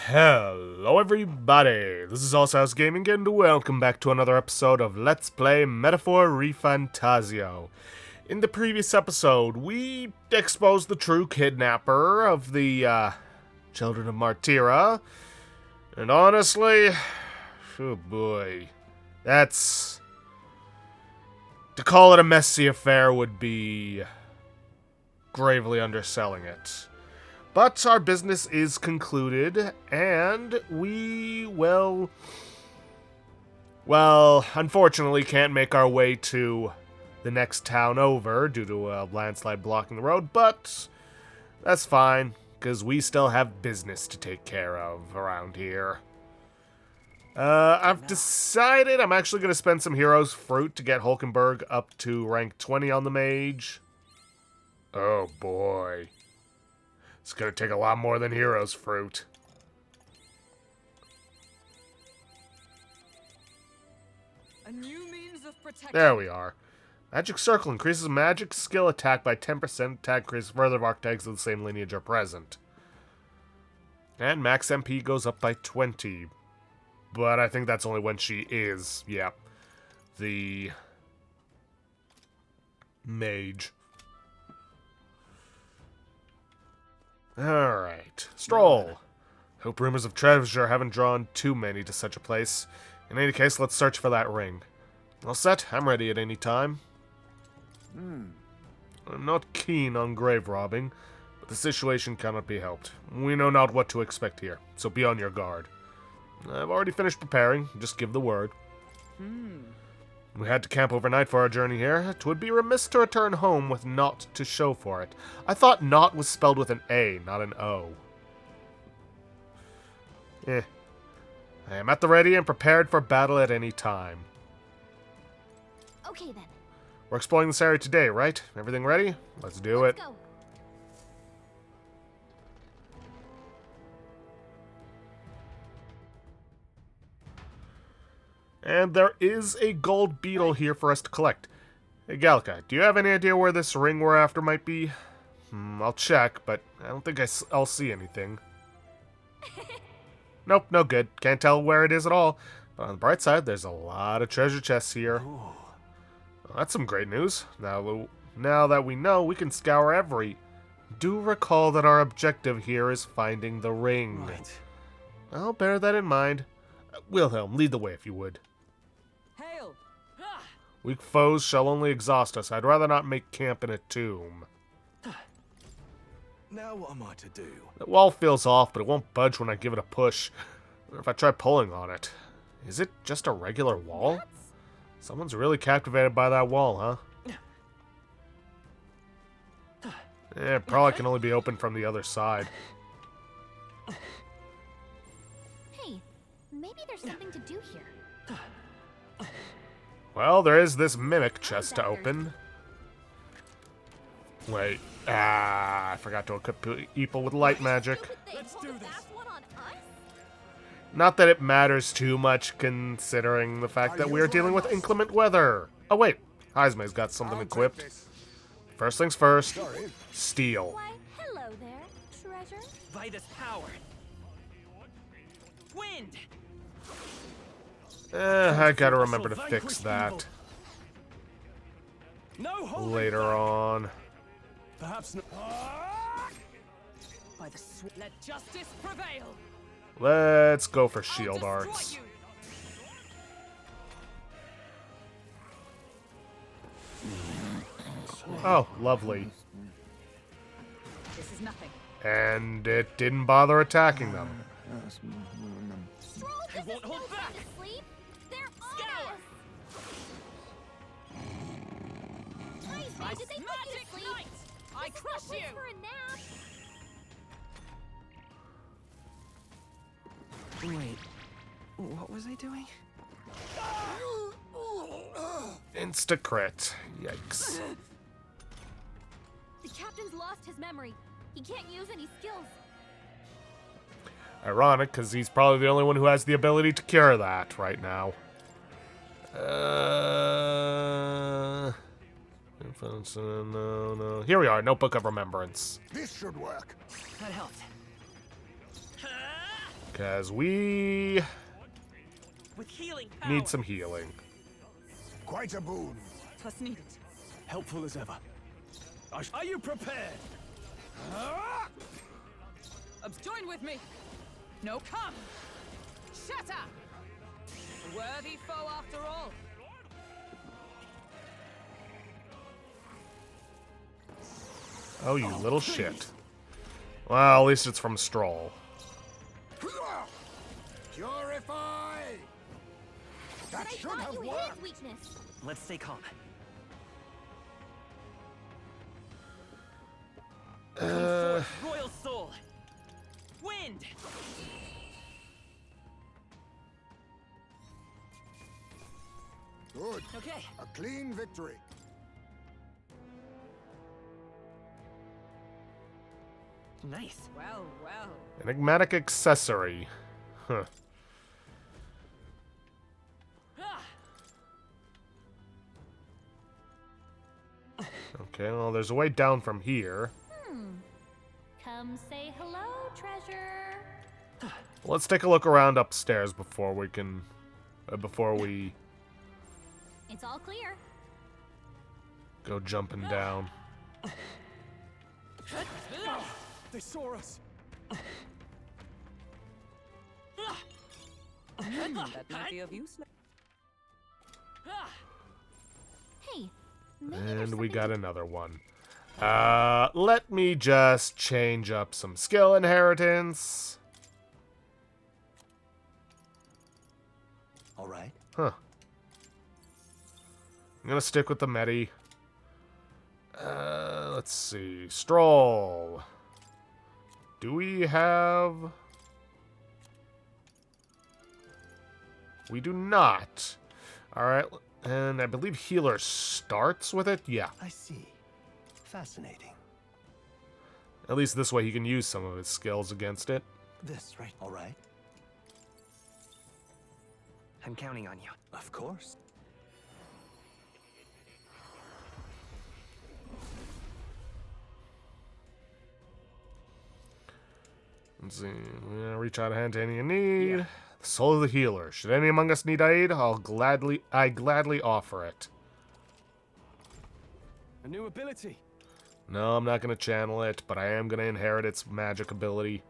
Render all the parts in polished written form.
Hello everybody, this is House Gaming and welcome back to another episode of Let's Play Metaphor ReFantazio. In the previous episode, we exposed the true kidnapper of the, children of Martyra. And honestly, oh boy, that's... to call it a messy affair would be gravely underselling it. But our business is concluded, and we, well, unfortunately can't make our way to the next town over due to a landslide blocking the road, but that's fine, because we still have business to take care of around here. I've decided I'm actually going to spend some Heroes Fruit to get Hulkenberg up to rank 20 on the Mage. Oh boy. It's gonna take a lot more than Heroes Fruit. A new means of protection. There we are. Magic Circle increases magic skill attack by 10%. Attack increases further if archetypes of the same lineage are present. And max MP goes up by 20. But I think that's only when she is, yeah, the mage. Alright. Stroll. Hope rumors of treasure haven't drawn too many to such a place. In any case, let's search for that ring. All set? I'm ready at any time. I'm not keen on grave robbing, but the situation cannot be helped. We know not what to expect here, so be on your guard. I've already finished preparing. Just give the word. We had to camp overnight for our journey here. It would be remiss to return home with naught to show for it. I thought naught was spelled with an A, not an O. I am at the ready and prepared for battle at any time. Okay then. We're exploring this area today, right? Everything ready? Let's do it. Go. And there is a gold beetle here for us to collect. Hey, Gallica, do you have any idea where this ring we're after might be? I'll check, but I don't think I'll see anything. Nope, no good. Can't tell where it is at all. But on the bright side, there's a lot of treasure chests here. Well, that's some great news. Now that we know, we can scour every... Do recall that our objective here is finding the ring. Right. I'll bear that in mind. Wilhelm, lead the way if you would. Hail! Ah! Weak foes shall only exhaust us. I'd rather not make camp in a tomb. Now what am I to do? The wall feels off, but it won't budge when I give it a push. Or if I try pulling on it. Is it just a regular wall? Someone's really captivated by that wall, huh? It probably can only be opened from the other side. Hey, maybe there's something to do here. Well, there is this mimic chest to open. Wait. I forgot to equip people with light magic. Let's do this. Not that it matters too much, considering the fact that we are dealing with inclement weather. Oh wait, Heismay's got something equipped. First things first, steel. Why, hello there, treasure. Vitus power. Wind. I gotta remember to fix that No holding later back. on. Perhaps not. By the let justice prevail. Let's go for I'll shield destroy arts. you. Oh, lovely. This is nothing. And it didn't bother attacking them. Stroll, this won't is no hold time back. to sleep. They're on Scour. us. Please, did they put you Magic to sleep? night. I This is crush no place you. for a nap. Wait, what was I doing? Insta crit. Yikes. The captain's lost his memory. He can't use any skills. Ironic, because he's probably the only one who has the ability to cure that right now. No. Here we are, Notebook of Remembrance. This should work. That helped. Because we With healing need some healing. Quite a boon. Plus needed. Helpful as ever. Are you prepared? Join with me. No, come. Shatter. A worthy foe after all. Oh, you little shit. Well, at least it's from Stroll. Purify! That But I should thought have you hid worked! his weakness. Let's stay calm. Royal soul. Wind. Good. Okay. A clean victory. Nice. Well, well. Enigmatic accessory. Huh. Ah, Okay, well, there's a way down from here. Come say hello, treasure. Let's take a look around upstairs before we can... before we It's all clear. go jumping down. They saw us. that might be of use. Ah, Hey, maybe there's And we something got to- another one. Let me just change up some skill inheritance. All right. Huh. I'm gonna stick with the Medi. Let's see. Stroll. Do we have... We do not. Alright, and I believe healer starts with it? Yeah. I see. Fascinating. At least this way he can use some of his skills against it. This, right? All right. I'm counting on you. Of course. Let's see. Reach out a hand to any in need. The soul of the healer. Should any among us need aid, I gladly offer it. A new ability. No, I'm not going to channel it, but I am going to inherit its magic ability.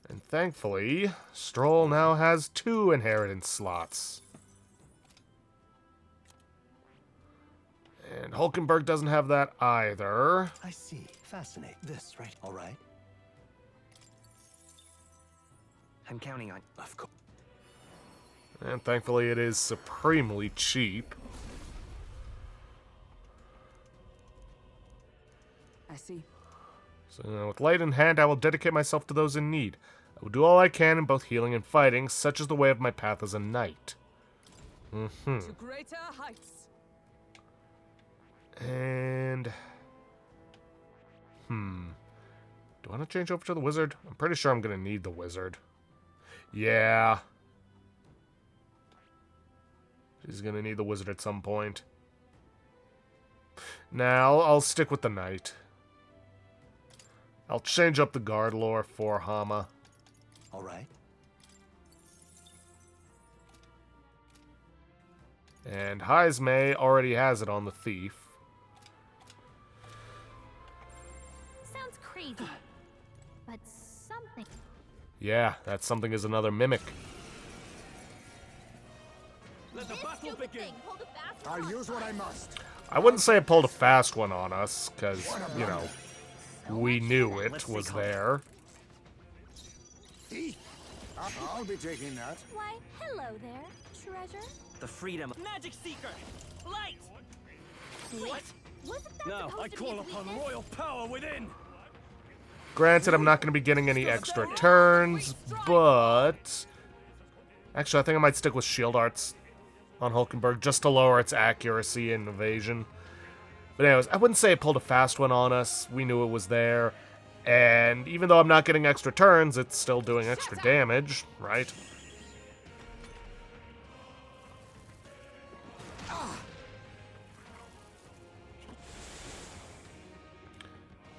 And thankfully, Stroll now has 2 inheritance slots. And Hulkenberg doesn't have that either. I see. Fascinating. This, right? All right. I'm counting on you. Of course. And thankfully it is supremely cheap. I see. So with light in hand, I will dedicate myself to those in need. I will do all I can in both healing and fighting, such is the way of my path as a knight. To greater heights. And... Do I want to change over to the wizard? I'm pretty sure I'm going to need the wizard. Yeah. She's going to need the wizard at some point. Now, I'll stick with the knight. I'll change up the guard lore for Hama. All right. And Heismay already has it on the thief. Sounds crazy. But something. Yeah, that something is another mimic. Let the This battle stupid begin. thing pulled a fast I'll one. use what I must. I wouldn't say it pulled a fast one on us, because, you know, we knew it was there. Thief. I'll be taking that. Why, hello there, treasure. The freedom. Magic Seeker. Light. What? Wasn't that Now supposed I to be call his upon weakness? royal power within. Granted, I'm not going to be getting any extra turns, but... Actually, I think I might stick with Shield Arts on Hulkenberg, just to lower its accuracy and evasion. But anyways, I wouldn't say it pulled a fast one on us. We knew it was there. And even though I'm not getting extra turns, it's still doing extra damage, right?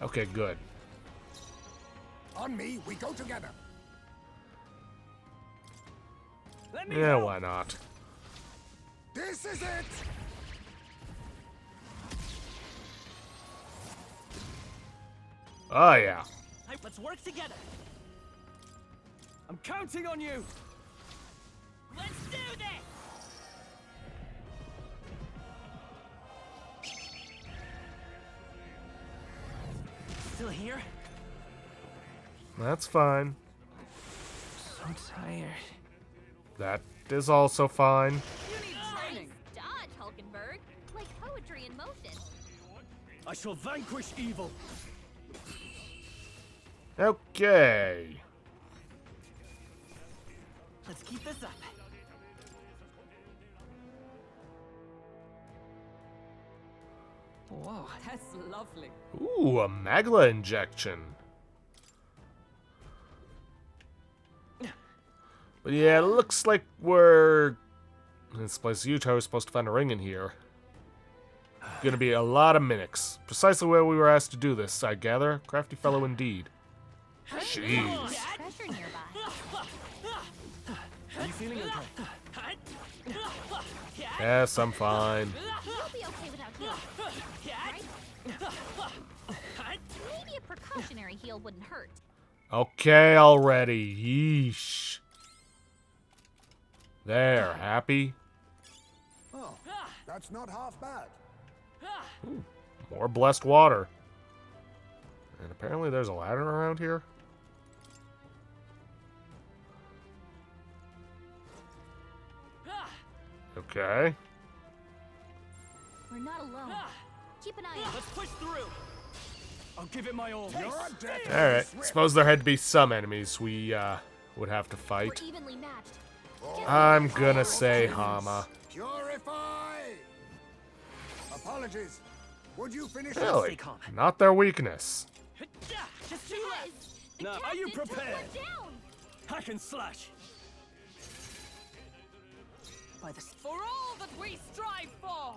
Okay, good. On me, we go together. Let me Yeah, help. why not? This is it. Oh, yeah. Let's work together. I'm counting on you. Let's do this! Still here? That's fine. So tired. That is also fine. You need training. Dodge, Hulkenberg. Like poetry in motion. I shall vanquish evil. Okay. Let's keep this up. Whoa. That's lovely. Ooh, a Magla injection. But yeah, it looks like we're... This place Utah is supposed to find a ring in here. Gonna be a lot of minics. Precisely where we were asked to do this, I gather. Crafty fellow indeed. Jeez. Treasure nearby. Are you feeling okay? Yes, I'm fine. You'll be okay without healing, right? Maybe a precautionary heal wouldn't hurt. Okay already. Yeesh. There, happy? Oh, that's not half bad. More blessed water. And apparently there's a ladder around here. Okay. We're not alone. Keep an eye out. Let's push through. I'll give it my all. You're a dead Alright. swift. Suppose there had to be some enemies we would have to We're fight. evenly matched. I'm gonna say Hama. Purify. Apologies. Would you finish Really? Stay calm. Not their weakness. Just two Guys, left. the Now, are you captain took prepared? one down. Hack and slash. By the For all that we strive for!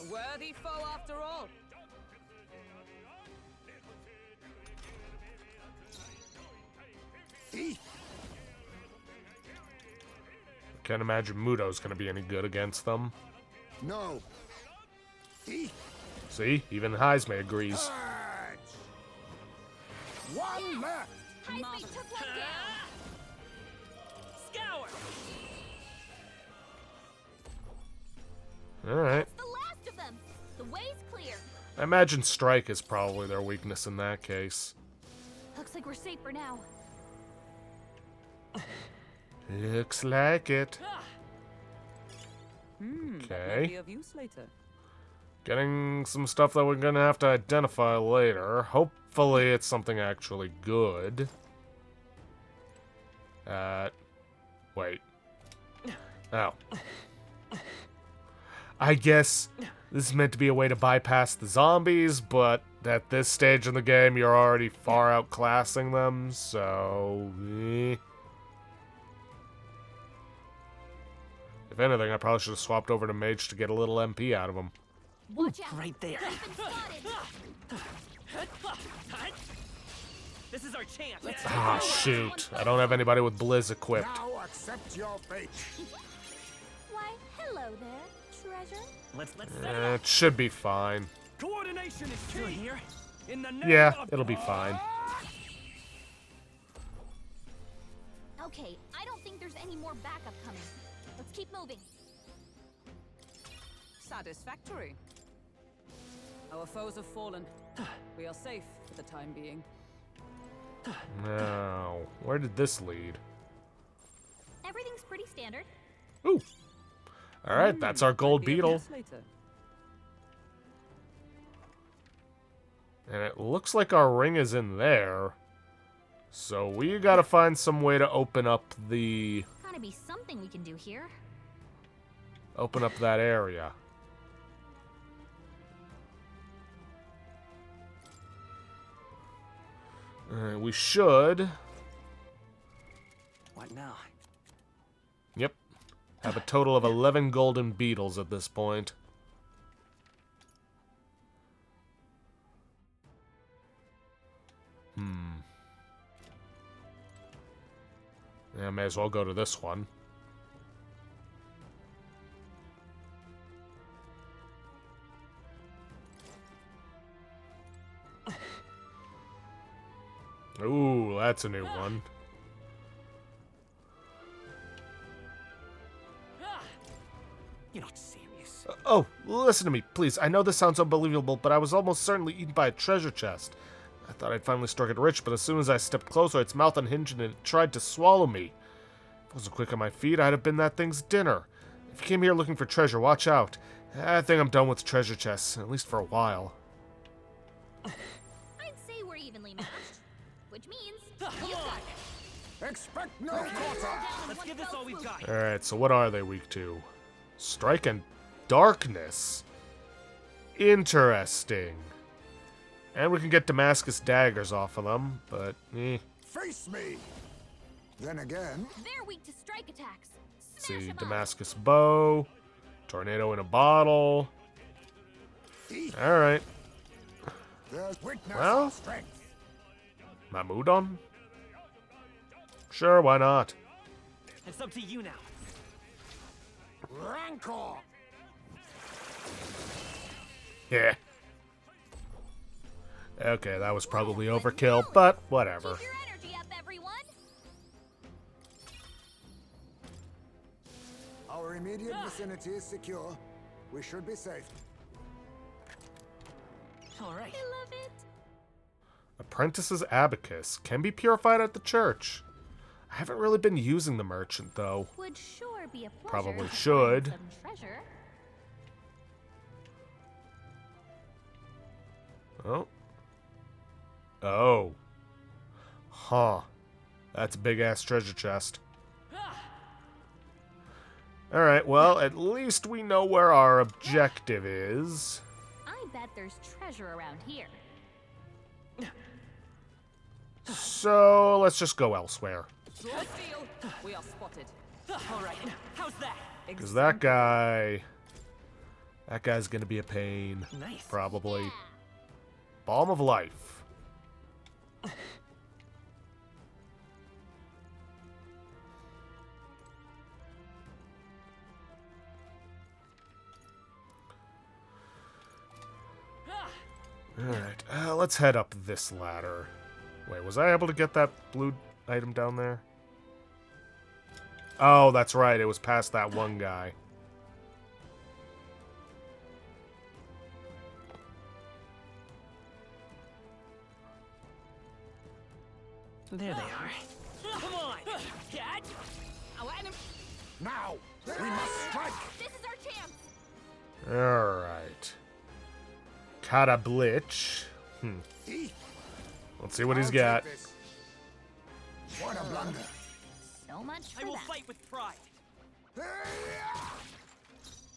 A worthy foe after all. Thief. Can't imagine Muto's gonna be any good against them. No. Thief. See? Even Heisme agrees. Purge. One left. High speed took one down. Scour! Alright. The last of them. The way's clear. I imagine Strike is probably their weakness in that case. Looks like we're safe for now. Looks like it. Might be Okay. of use later. Getting some stuff that we're gonna have to identify later. Hopefully it's something actually good. Wait. Oh. I guess this is meant to be a way to bypass the zombies, but at this stage in the game, you're already far outclassing them, so... If anything, I probably should have swapped over to Mage to get a little MP out of him. Watch out. right there. Been spotted. This is our chance. Ah, shoot. I don't have anybody with Blizz equipped. Now accept your fate. Why, hello there, treasure. Let's set it up. It should be fine. Coordination is Still key. here? In the name Yeah, of it'll be fine. Okay, I don't think there's any more backup coming. Let's keep moving. Satisfactory. Our foes have fallen. We are safe for the time being. Now, where did this lead? Everything's pretty standard. Ooh. Alright, that's our gold Might be of beetle. use later. And it looks like our ring is in there. So we gotta find some way to open up the... Gotta be something we can do here. Open up that area. We should... What now? Yep. Have a total of 11 golden beetles at this point. Yeah, may as well go to this one. Ooh, that's a new one. You're not serious. Oh, listen to me, please. I know this sounds unbelievable, but I was almost certainly eaten by a treasure chest. I thought I'd finally struck it rich, but as soon as I stepped closer, its mouth unhinged and it tried to swallow me. If I wasn't quick on my feet, I'd have been that thing's dinner. If you came here looking for treasure, watch out. I think I'm done with treasure chests, at least for a while. I'd say we're evenly matched, which means Come you on. got it. Expect no quarter! Let's give this all we've got. Alright, so what are they weak to? Strike and darkness. Interesting. And we can get Damascus daggers off of them, but Face me! Then again, They're weak to strike attacks. Smash see, 'em up. Damascus bow, tornado in a bottle. thief, Alright, there's witness Well? of strength. Mamudon? Sure, why not? It's up to you now. Rancor! Yeah. Okay, that was probably overkill, but whatever. Keep your energy up, everyone. Our immediate vicinity is secure. We should be safe. All right. I love it. Apprentice's abacus can be purified at the church. I haven't really been using the merchant, though. Would sure be a pleasure. Probably to find should. Some treasure. Oh. Oh. Huh. That's a big-ass treasure chest. Alright, well, at least we know where our objective is. I bet there's treasure around here. So, let's just go elsewhere. Draw steel. We are spotted. All right. How's that? Because that guy... That guy's gonna be a pain. Nice. Probably. Balm of Life. Alright, let's head up this ladder. Wait, was I able to get that blue item down there? Oh, that's right, it was past that one guy. There they are. Come on, cat. I'll let him. Now, we must strike! This is our chance. Alright. Katablitch. Thief! Let's see what he's I'll got. take this. What a blunder! So much I for will that. fight with pride.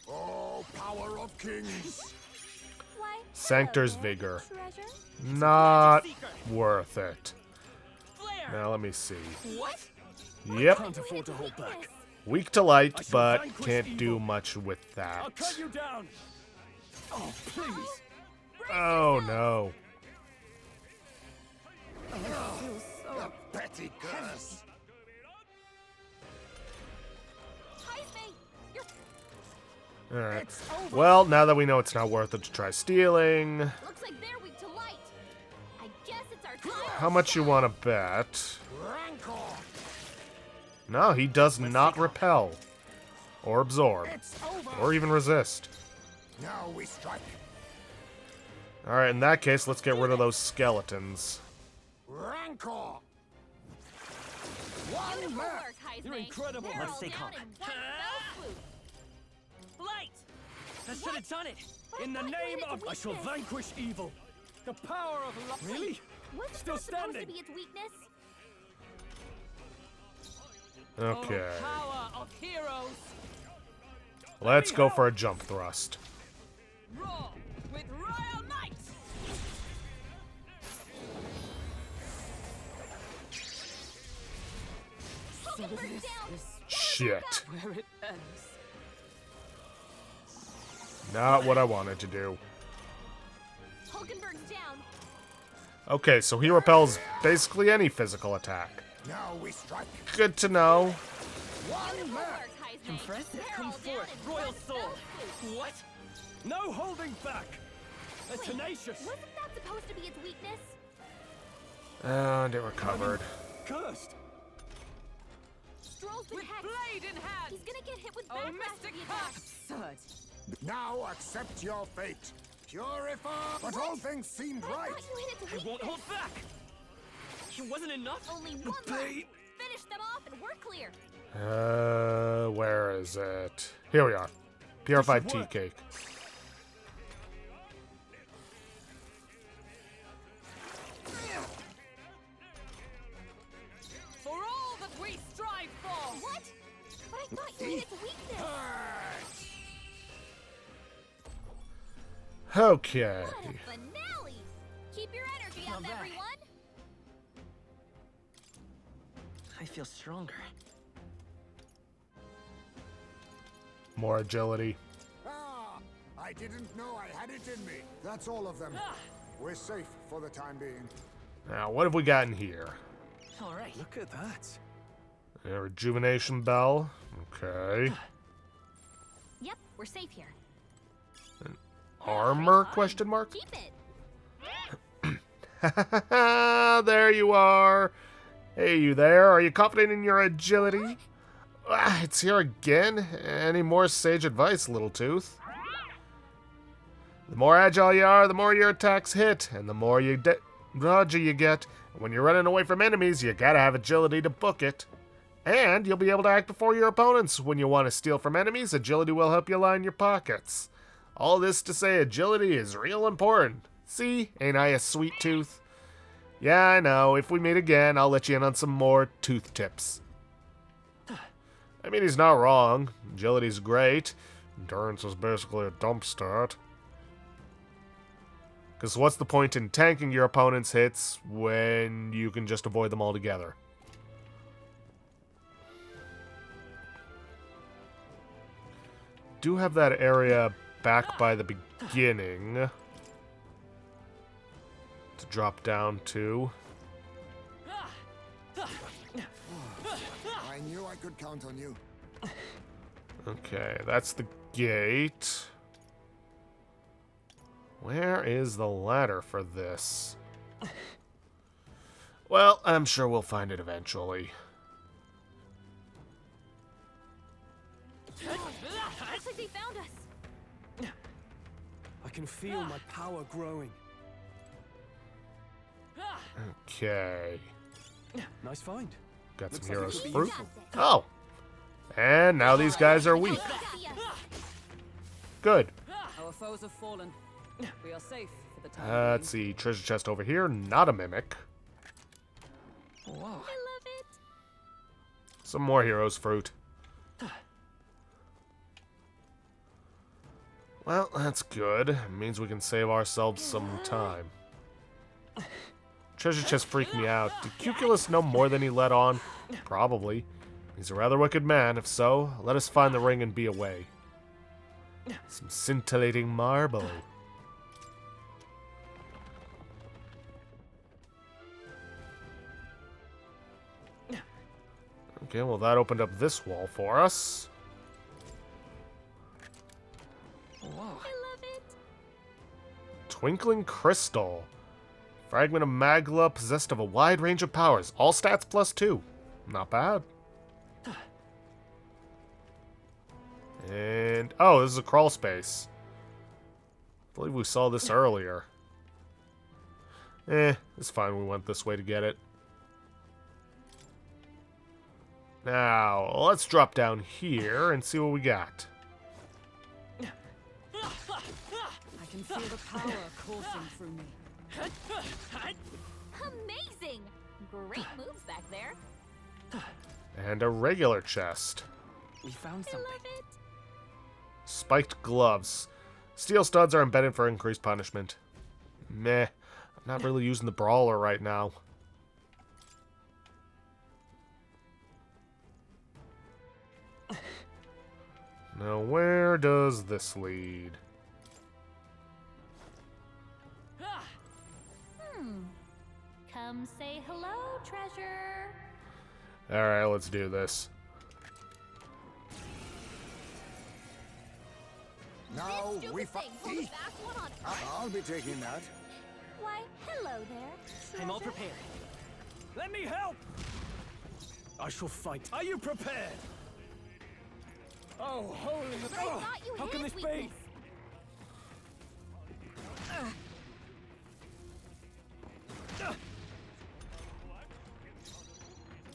Oh, power of kings! Why, Sanctor's hello there, Vigor. treasure. Not Seeker. worth it. Flare. Now let me see. What? Yep, Can't afford to hold back. weak to light, I shall but vanquish can't do evil. much with I'll that. cut you down. Oh, please. Oh no. The petty curse! Heisme, you're Alright. It's over! Well, now that we know it's not worth it to try stealing, looks like they're weak to light. I guess it's our time. how much you want to bet? Rancor! No, he does not repel, or absorb, It's over! or even resist. Now we strike! Alright, in that case, let's get rid of those skeletons. Rancor! One Beautiful left! work, Heisme. You're incredible. They're Let's all stay down calm. in one fell swoop. Light. That should have done it. In the thought you name had of... its I shall weakness. vanquish evil. The power of love. Really? Wasn't Still that supposed standing. to be its weakness? Okay, Oh, power of heroes. let's go for a jump thrust. Roar with royal might. Hulkenberg's down. Shit. Where it ends. Not what I wanted to do. Hulkenberg's down. Okay, so he repels basically any physical attack. Now we strike. Good to know. One left. Impressive. Come forth, royal soul. What? No holding back. They're tenacious. Wasn't that supposed to be its weakness? And it recovered. Cursed. Stroll's been With hacked. blade in hand. He's gonna get hit with Oh, backlash mystic if he attacks. absurd. Now accept your fate. Purify. But all things seemed I right. thought you hit its I weakness. won't hold back. It wasn't enough. Only one left. Bait. Finish them off and we're clear. Where is it? Here we are. Purified This tea should work. cake. For all that we strive for. What? But I thought you hit its weakness. Okay. What a finale! Keep your energy up, Not bad. everyone. I feel stronger. More agility. Ah, I didn't know I had it in me. That's all of them. We're safe for the time being. Now, what have we got in here? All right. Look at that. A rejuvenation bell. Okay. Yep, we're safe here. Armor? Question mark? Keep it. There you are. Hey, you there? Are you confident in your agility? Ah, it's here again. Any more sage advice, little tooth? The more agile you are, the more your attacks hit, and the more dodgy you get. When you're running away from enemies, you gotta have agility to book it. And you'll be able to act before your opponents. When you want to steal from enemies, agility will help you line your pockets. All this to say agility is real important. See, ain't I a sweet tooth? Yeah, I know. If we meet again, I'll let you in on some more tooth tips. I mean, he's not wrong. Agility's great. Endurance is basically a dump stat. Because what's the point in tanking your opponent's hits when you can just avoid them altogether? Do have that area back by the beginning to drop down to. I knew I could count on you. Okay, that's the gate. Where is the ladder for this? Well, I'm sure we'll find it eventually. Looks like they found us. I can feel my power growing. Okay. Nice find. Got some Looks like it heroes could be fruit. useful. Oh! And now these guys are weak. See us. Good. Our foes have fallen. We are safe for the time Let's see. Treasure chest over here. Not a mimic. Whoa. I love it. Some more heroes fruit. Well, that's good. It means we can save ourselves some time. Treasure chest freaked me out. Did Cuculus know more than he let on? Probably. He's a rather wicked man. If so, let us find the ring and be away. Some scintillating marble. Okay, well that opened up this wall for us. Whoa. I love it. Twinkling Crystal. Fragment of Magla possessed of a wide range of powers. All stats +2. Not bad. And, oh, this is a crawl space. I believe we saw this earlier. It's fine. We went this way to get it. Now, let's drop down here and see what we got. I can feel the power coursing through me. Amazing. Great moves back there. And a regular chest. We found I something. love it. Spiked gloves. Steel studs are embedded for increased punishment. Meh. I'm not really using the brawler right now. Now, where does this lead? Come say hello, treasure. Alright, let's do this. Now This we stupid thing fight. was the fast one on Earth. I'll be taking that. Why, hello there. I'm all treasure. prepared. Let me help! I shall fight. Are you prepared? Oh, hole in the... I Oh, thought you how hid can his this weakness. be?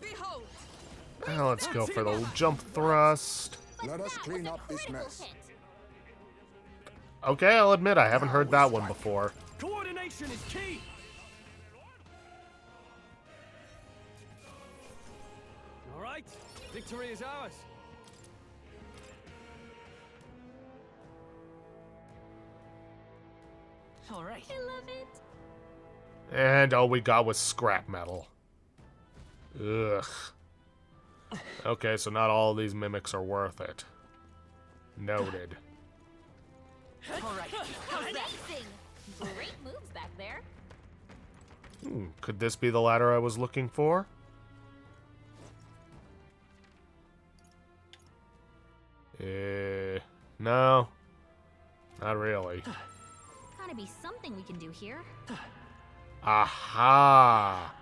Behold! Now let's go for the jump thrust. But Let us that clean was a up this critical mess. hit. Okay, I'll admit I haven't heard that one before. Coordination is key! All right, victory is ours. All right. I love it. And all we got was scrap metal. Ugh. Okay, so not all of these mimics are worth it. Noted. All right. How's that? Amazing. Great moves back there. Could this be the ladder I was looking for? No. Not really. Gotta be something we can do here. Aha!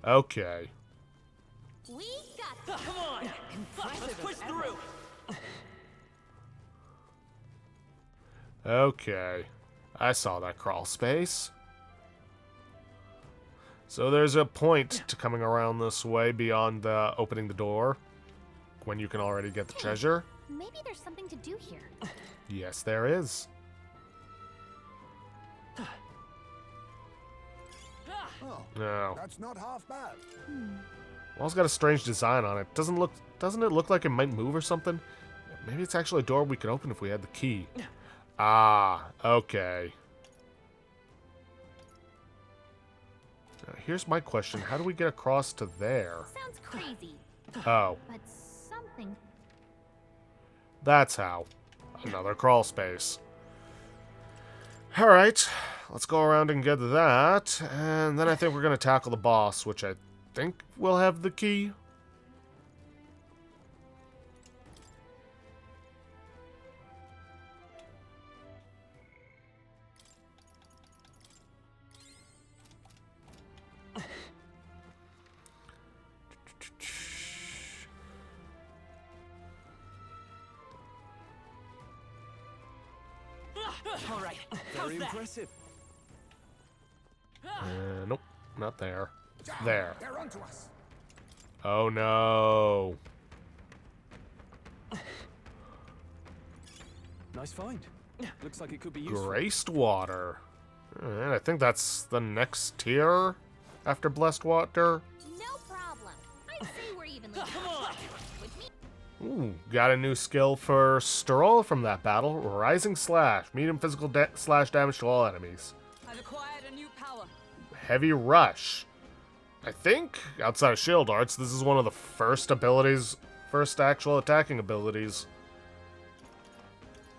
Okay. We got this. Come on. Let's push through. Okay. I saw that crawl space. So there's a point to coming around this way beyond opening the door, when you can already get the treasure. Maybe there's something to do here. Yes, there is. Oh, No. that's not half bad. Wall's got a strange design on it. Doesn't it look like it might move or something? Maybe it's actually a door we could open if we had the key. Ah, okay. Now, here's my question. How do we get across to there? Sounds crazy, Oh, but something. that's how. Another crawl space. Alright, let's go around and get that. And then I think we're going to tackle the boss, which I think will have the key. All right. How's Very that? impressive. Nope, not there. There. They're onto us. Oh no. Nice find. Looks like it could be useful. Graced water. And I think that's the next tier after blessed water. No problem. I'd say we're evenly Come on. with me. Ooh, got a new skill for Stroll from that battle. Rising Slash. Medium physical slash damage to all enemies. I've acquired a new power. Heavy Rush. I think, outside of Shield Arts, this is one of the first abilities, first actual attacking abilities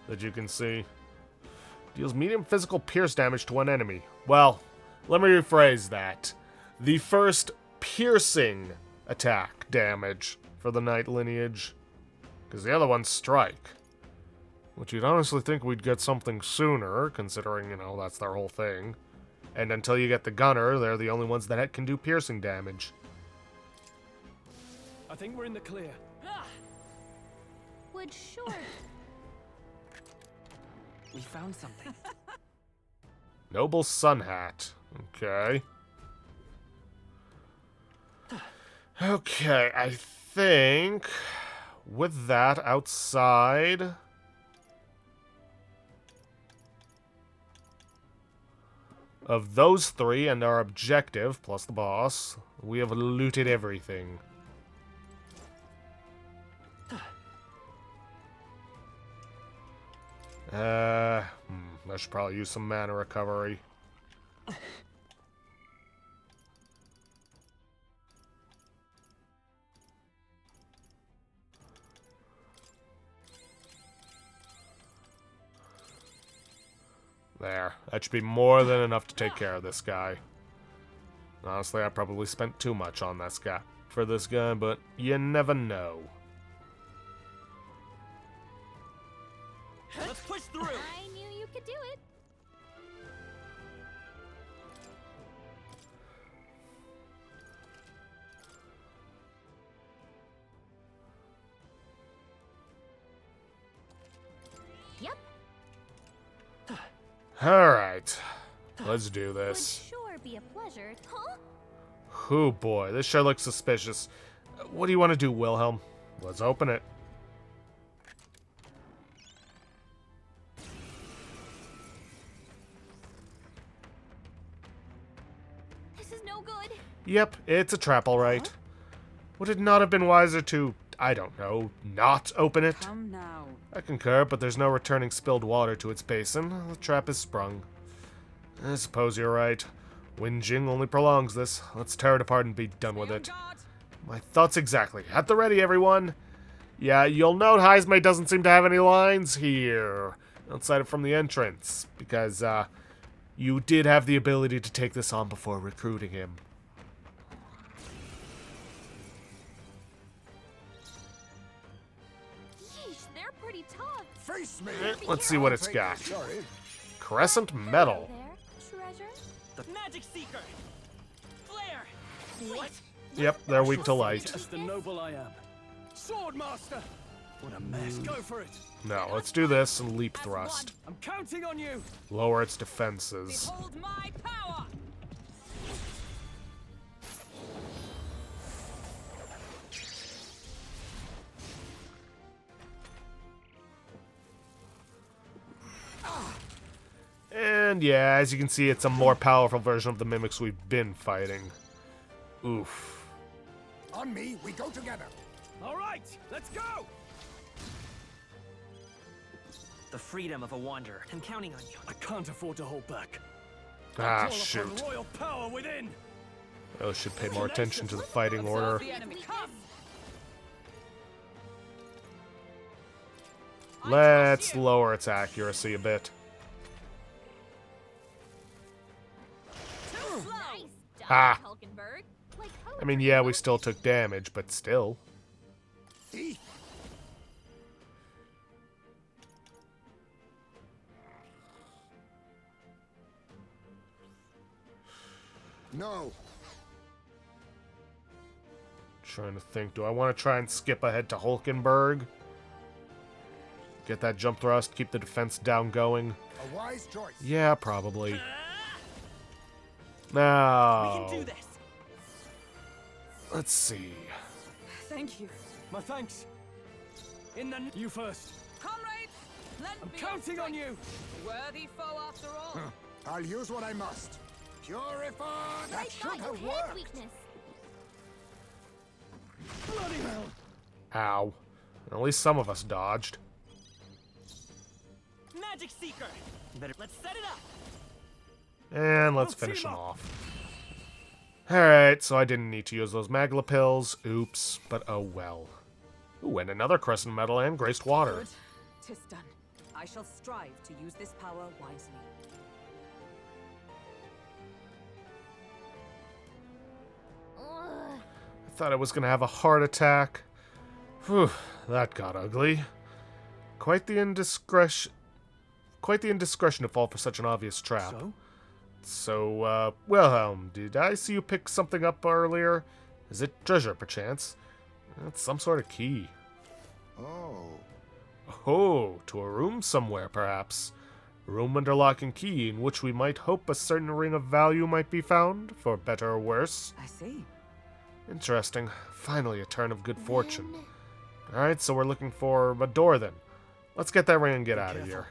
that you can see. Deals medium physical pierce damage to one enemy. Well, let me rephrase that. The first piercing attack damage for the Knight lineage. Because the other one's Strike. Which you'd honestly think we'd get something sooner, considering, you know, that's their whole thing. And until you get the Gunner, they're the only ones that can do piercing damage. I think we're in the clear. Would sure. We found something. Noble Sun Hat. Okay. Okay, I think with that outside of those three and our objective, plus the boss, we have looted everything. I should probably use some mana recovery. There. That should be more than enough to take care of this guy. Honestly, I probably spent too much on this guy for this guy, but you never know. Let's push through. I knew you could do it. Yep. Alright. Let's do Would this. sure be a pleasure. Huh? Oh boy, this sure looks suspicious. What do you want to do, Wilhelm? Let's open it. This is no good. Yep, it's a trap, alright. Would it not have been wiser to, I don't know, not open it? Come now. I concur, but there's no returning spilled water to its basin. The trap is sprung. I suppose you're right. Whinging only prolongs this. Let's tear it apart and be done with it. My thoughts exactly. At the ready, everyone. Yeah, you'll note Heismay doesn't seem to have any lines here outside of from the entrance, because you did have the ability to take this on before recruiting him. Yeesh, they're pretty tough. Face me! Let's see what it's got. Sorry. Crescent metal. There, treasure. The Magic Seeker. Flare. What? Yep, they're weak to light. Just the noble I am. Swordmaster. What a mess. Go for it. No, let's do this and leap thrust. I'm counting on you. Lower its defenses. Behold my power. And yeah, as you can see, it's a more powerful version of the mimics we've been fighting. Oof. On me, we go together. All right, let's go. The freedom of a wanderer. I'm counting on you. I can't afford to hold back. Ah, Call shoot. upon royal power within. I should pay more attention to the fighting order. The enemy. Come. Let's lower its accuracy a bit. Nice job, Ha. Hulkenberg. Like, I mean, yeah, we still took damage, but still. Thief. No. Trying to think, do I want to try and skip ahead to Hulkenberg? Get that jump thrust, keep the defense down going? A wise choice. Yeah, probably. We Now, can do this. let's see. Thank you. My thanks. In the you first. Comrades, lend I'm me your counting on strength. you. Worthy foe after all. I'll use what I must. Purify. That I should thought you have had worked. weakness. Bloody hell. Ow. At least some of us dodged. Magic Seeker. Let's set it up. And let's We'll finish team him up. off. Alright, so I didn't need to use those Magla pills. Oops, but oh well. Ooh, and another Crescent Metal and Graced Water. Good. 'Tis done. I shall strive to use this power wisely. Ugh. I thought I was gonna have a heart attack. Whew, that got ugly. Quite the indiscretion to fall for such an obvious trap. So, Wilhelm, did I see you pick something up earlier? Is it treasure, perchance? It's some sort of key. Oh. Oh, to a room somewhere, perhaps. A room under lock and key in which we might hope a certain ring of value might be found, for better or worse. I see. Interesting. Finally, a turn of good fortune. Alright, so we're looking for a door then. Let's get that ring and get out of here.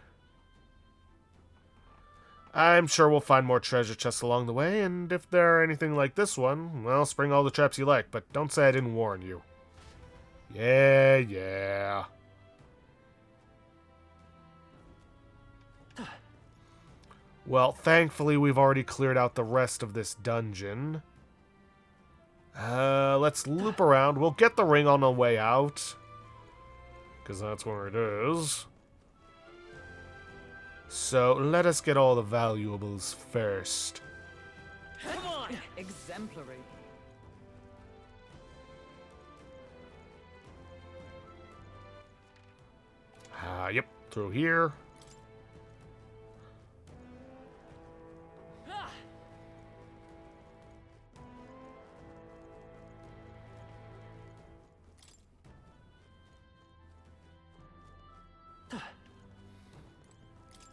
I'm sure we'll find more treasure chests along the way, and if they're anything like this one, well, spring all the traps you like, but don't say I didn't warn you. Yeah. Well, thankfully we've already cleared out the rest of this dungeon. Let's loop around. We'll get the ring on the way out, because that's where it is. So let us get all the valuables first. Come on. on! Exemplary. Yep, through here. Ah!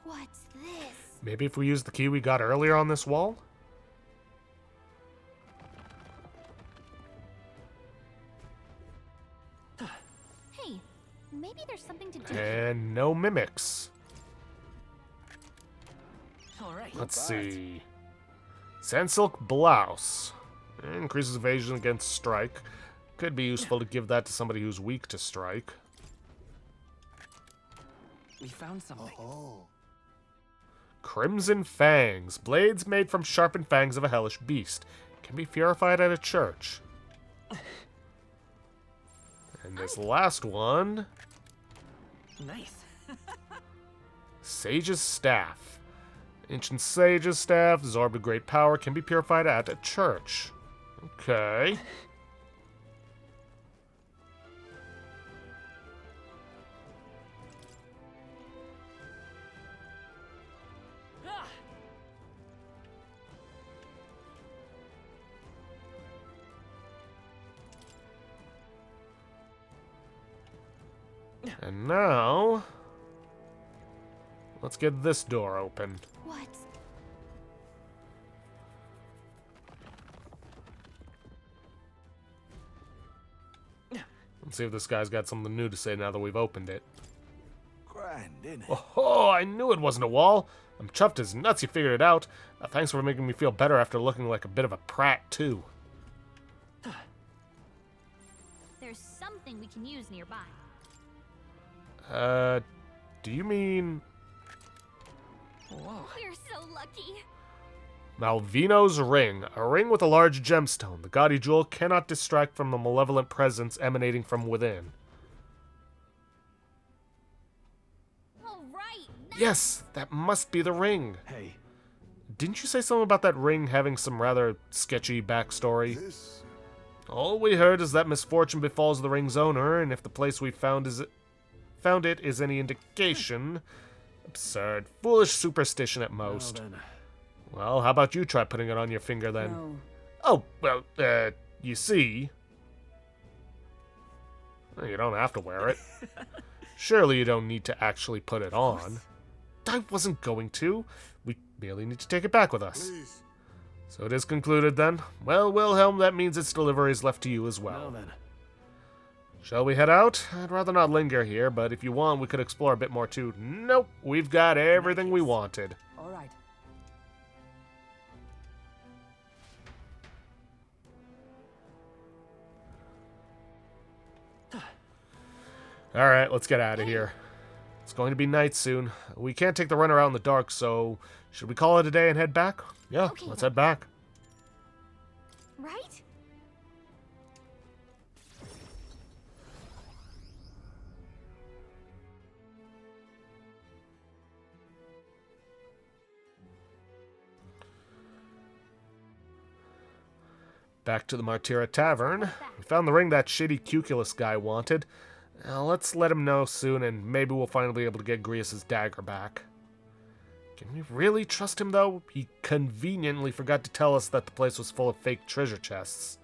What's this? Maybe if we use the key we got earlier on this wall? Hey, maybe there's something to do. And no mimics. All right. Let's see. Sandsilk blouse. Increases evasion against strike. Could be useful to give that to somebody who's weak to strike. We found something. Oh, Crimson fangs. Blades made from sharpened fangs of a hellish beast. Can be purified at a church. And this last one. Nice. Sage's staff. Ancient Sage's staff, absorbed with great power, can be purified at a church. Okay. Ah! And now, let's get this door open. What? Let's see if this guy's got something new to say now that we've opened it. grand, innit? Oh, I knew it wasn't a wall. I'm chuffed as nuts you figured it out. Thanks for making me feel better after looking like a bit of a prat, too. There's something we can use nearby. Do you mean Whoa. We're so lucky. Malvino's ring? A ring with a large gemstone. The gaudy jewel cannot distract from the malevolent presence emanating from within. All right. Yes, that must be the ring. Hey, Didn't you say something about that ring having some rather sketchy backstory? This All we heard is that misfortune befalls the ring's owner, and if the place we found it is any indication, absurd, foolish superstition at most. well then. Well, how about you try putting it on your finger then? No. Oh, well, you see. Well, you don't have to wear it. Surely you don't need to actually put it on. I wasn't going to. We merely need to take it back with us. please. So it is concluded then. Well, Wilhelm, that means its delivery is left to you as Well well. then. Shall we head out? I'd rather not linger here, but if you want, we could explore a bit more too. Nope, we've got everything we wanted. All right. Alright, let's get out of here. It's going to be night soon. We can't take the run around in the dark, so should we call it a day and head back? Yeah, Okay, let's then. head back. Right? Back to the Martyra Tavern. We found the ring that shitty Cuculus guy wanted. Let's let him know soon, and maybe we'll finally be able to get Grius' dagger back. Can we really trust him, though? He conveniently forgot to tell us that the place was full of fake treasure chests.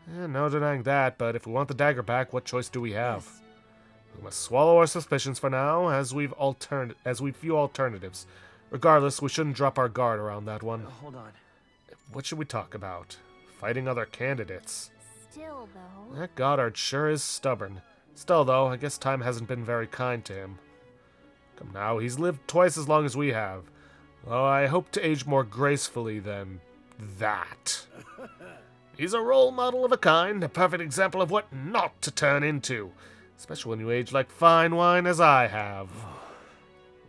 No denying that, but if we want the dagger back, what choice do we have? We must swallow our suspicions for now, as we've few alternatives. Regardless, we shouldn't drop our guard around that one. Hold on. What should we talk about? Fighting other candidates. Still, though. That Goddard sure is stubborn. Still, though, I guess time hasn't been very kind to him. Come now, he's lived twice as long as we have. Well, I hope to age more gracefully than that. He's a role model of a kind, a perfect example of what not to turn into. Especially when you age like fine wine as I have.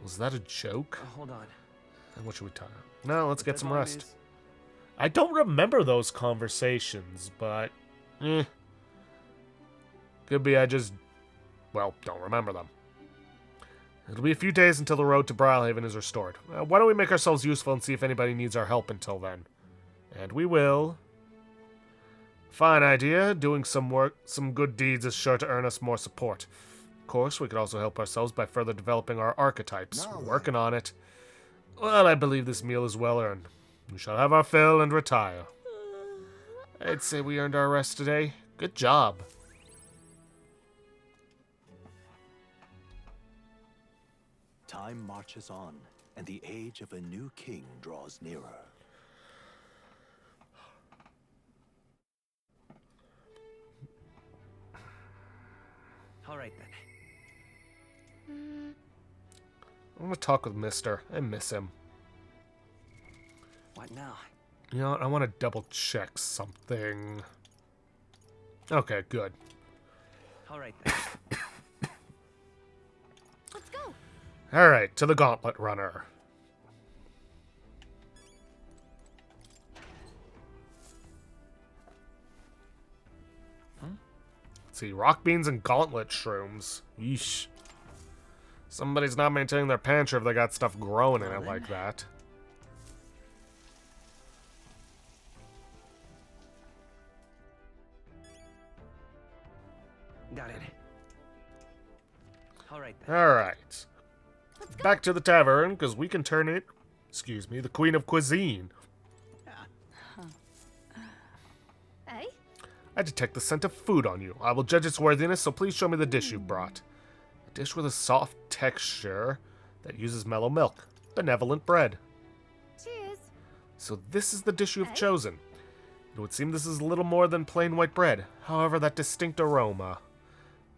Was that a joke? Hold on. And what should we talk about? No, let's get some rest. Is- I don't remember those conversations, but... Could be I just... well, don't remember them. It'll be a few days until the road to Brilehaven is restored. Why don't we make ourselves useful and see if anybody needs our help until then? And we will. Fine idea. Doing some work, some good deeds is sure to earn us more support. Of course, we could also help ourselves by further developing our archetypes. Now We're then. working on it. Well, I believe this meal is well earned. We shall have our fill and retire. I'd say we earned our rest today. Good job. Time marches on, and the age of a new king draws nearer. All right then. I'm gonna talk with Mister. I miss him. What now? You know what? I want to double check something. Okay, good. All right then. Let's go. Alright, to the Gauntlet Runner. Let's see, rock beans and gauntlet shrooms. Yeesh. Somebody's not maintaining their pantry if they got stuff growing in it like that. Got it. All right then. Alright. Back to the tavern, because we can turn it, excuse me, the Queen of Cuisine. Eh? I detect the scent of food on you. I will judge its worthiness, so please show me the dish you've brought. A dish with a soft texture that uses mellow milk. Benevolent bread. Cheers. So this is the dish you have Eh? chosen. It would seem this is little more than plain white bread. However, that distinct aroma.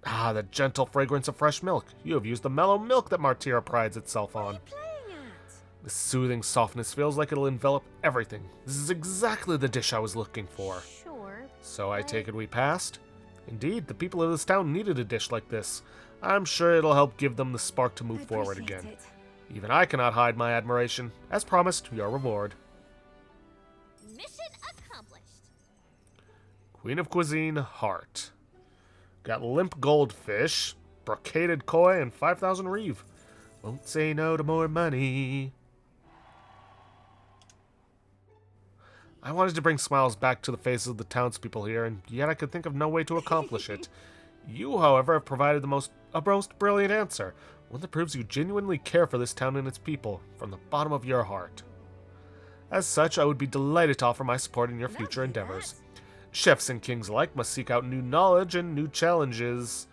Ah, the gentle fragrance of fresh milk. You have used the mellow milk that Martira prides itself on. Playing at. The soothing softness feels like it'll envelop everything. This is exactly the dish I was looking for. Sure. So I take it we passed? Indeed, the people of this town needed a dish like this. I'm sure it'll help give them the spark to move forward Appreciate again. it. Even I cannot hide my admiration. As promised, your reward. Mission accomplished. Queen of Cuisine, heart. Got limp goldfish, brocaded koi, and 5,000 reeve. Won't say no to more money. I wanted to bring smiles back to the faces of the townspeople here, and yet I could think of no way to accomplish it. You, however, have provided a most brilliant answer, one that proves you genuinely care for this town and its people, from the bottom of your heart. As such, I would be delighted to offer my support in your future endeavors. Chefs and kings alike must seek out new knowledge and new challenges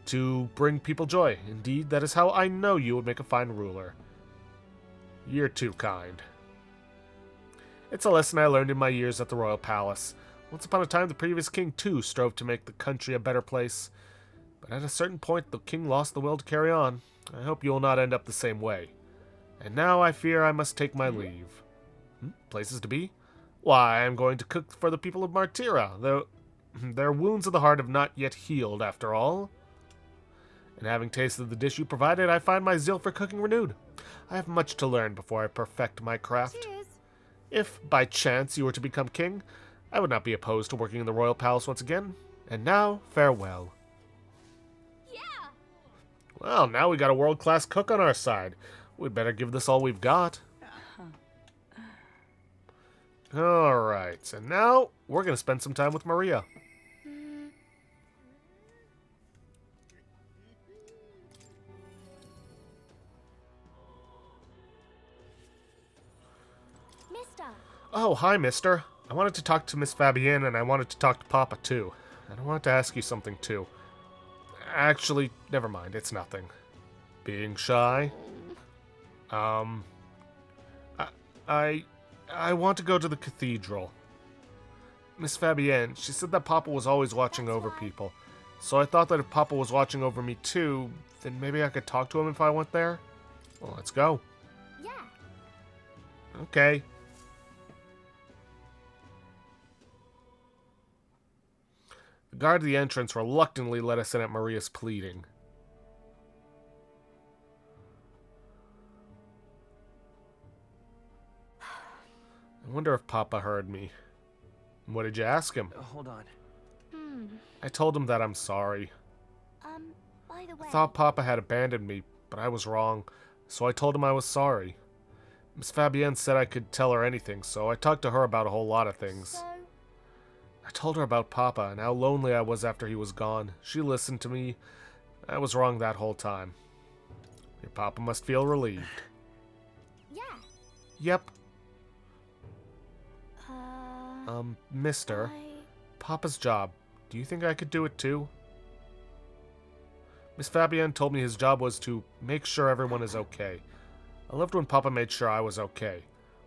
to bring people joy. Indeed, that is how I know you would make a fine ruler. You're too kind. It's a lesson I learned in my years at the royal palace. Once upon a time, the previous king, too, strove to make the country a better place. But at a certain point, the king lost the will to carry on. I hope you will not end up the same way. And now I fear I must take my leave. Places to be? Why, I am going to cook for the people of Martira, though their wounds of the heart have not yet healed, after all. And having tasted the dish you provided, I find my zeal for cooking renewed. I have much to learn before I perfect my craft. Cheers. If, by chance, you were to become king, I would not be opposed to working in the royal palace once again. And now, farewell. Yeah. Well, now we got a world-class cook on our side. We'd better give this all we've got. Alright, and now we're going to spend some time with Maria. Mister. Oh, hi, mister. I wanted to talk to Miss Fabienne, and I wanted to talk to Papa, too. And I wanted to ask you something, too. Actually, never mind, it's nothing. Being shy? I want to go to the cathedral. Miss Fabienne, she said that Papa was always watching over people. So I thought that if Papa was watching over me too, then maybe I could talk to him if I went there? Well, let's go. Yeah. Okay. The guard at the entrance reluctantly let us in at Maria's pleading. I wonder if Papa heard me. What did you ask him? Hold on. I told him that I'm sorry. By the way. I thought Papa had abandoned me, but I was wrong, so I told him I was sorry. Miss Fabienne said I could tell her anything, so I talked to her about a whole lot of things. So, I told her about Papa and how lonely I was after he was gone. She listened to me. I was wrong that whole time. Your Papa must feel relieved. yeah. Yep. Uh, Mister. I... Papa's job. Do you think I could do it too? Miss Fabienne told me his job was to make sure everyone is okay. I loved when Papa made sure I was okay.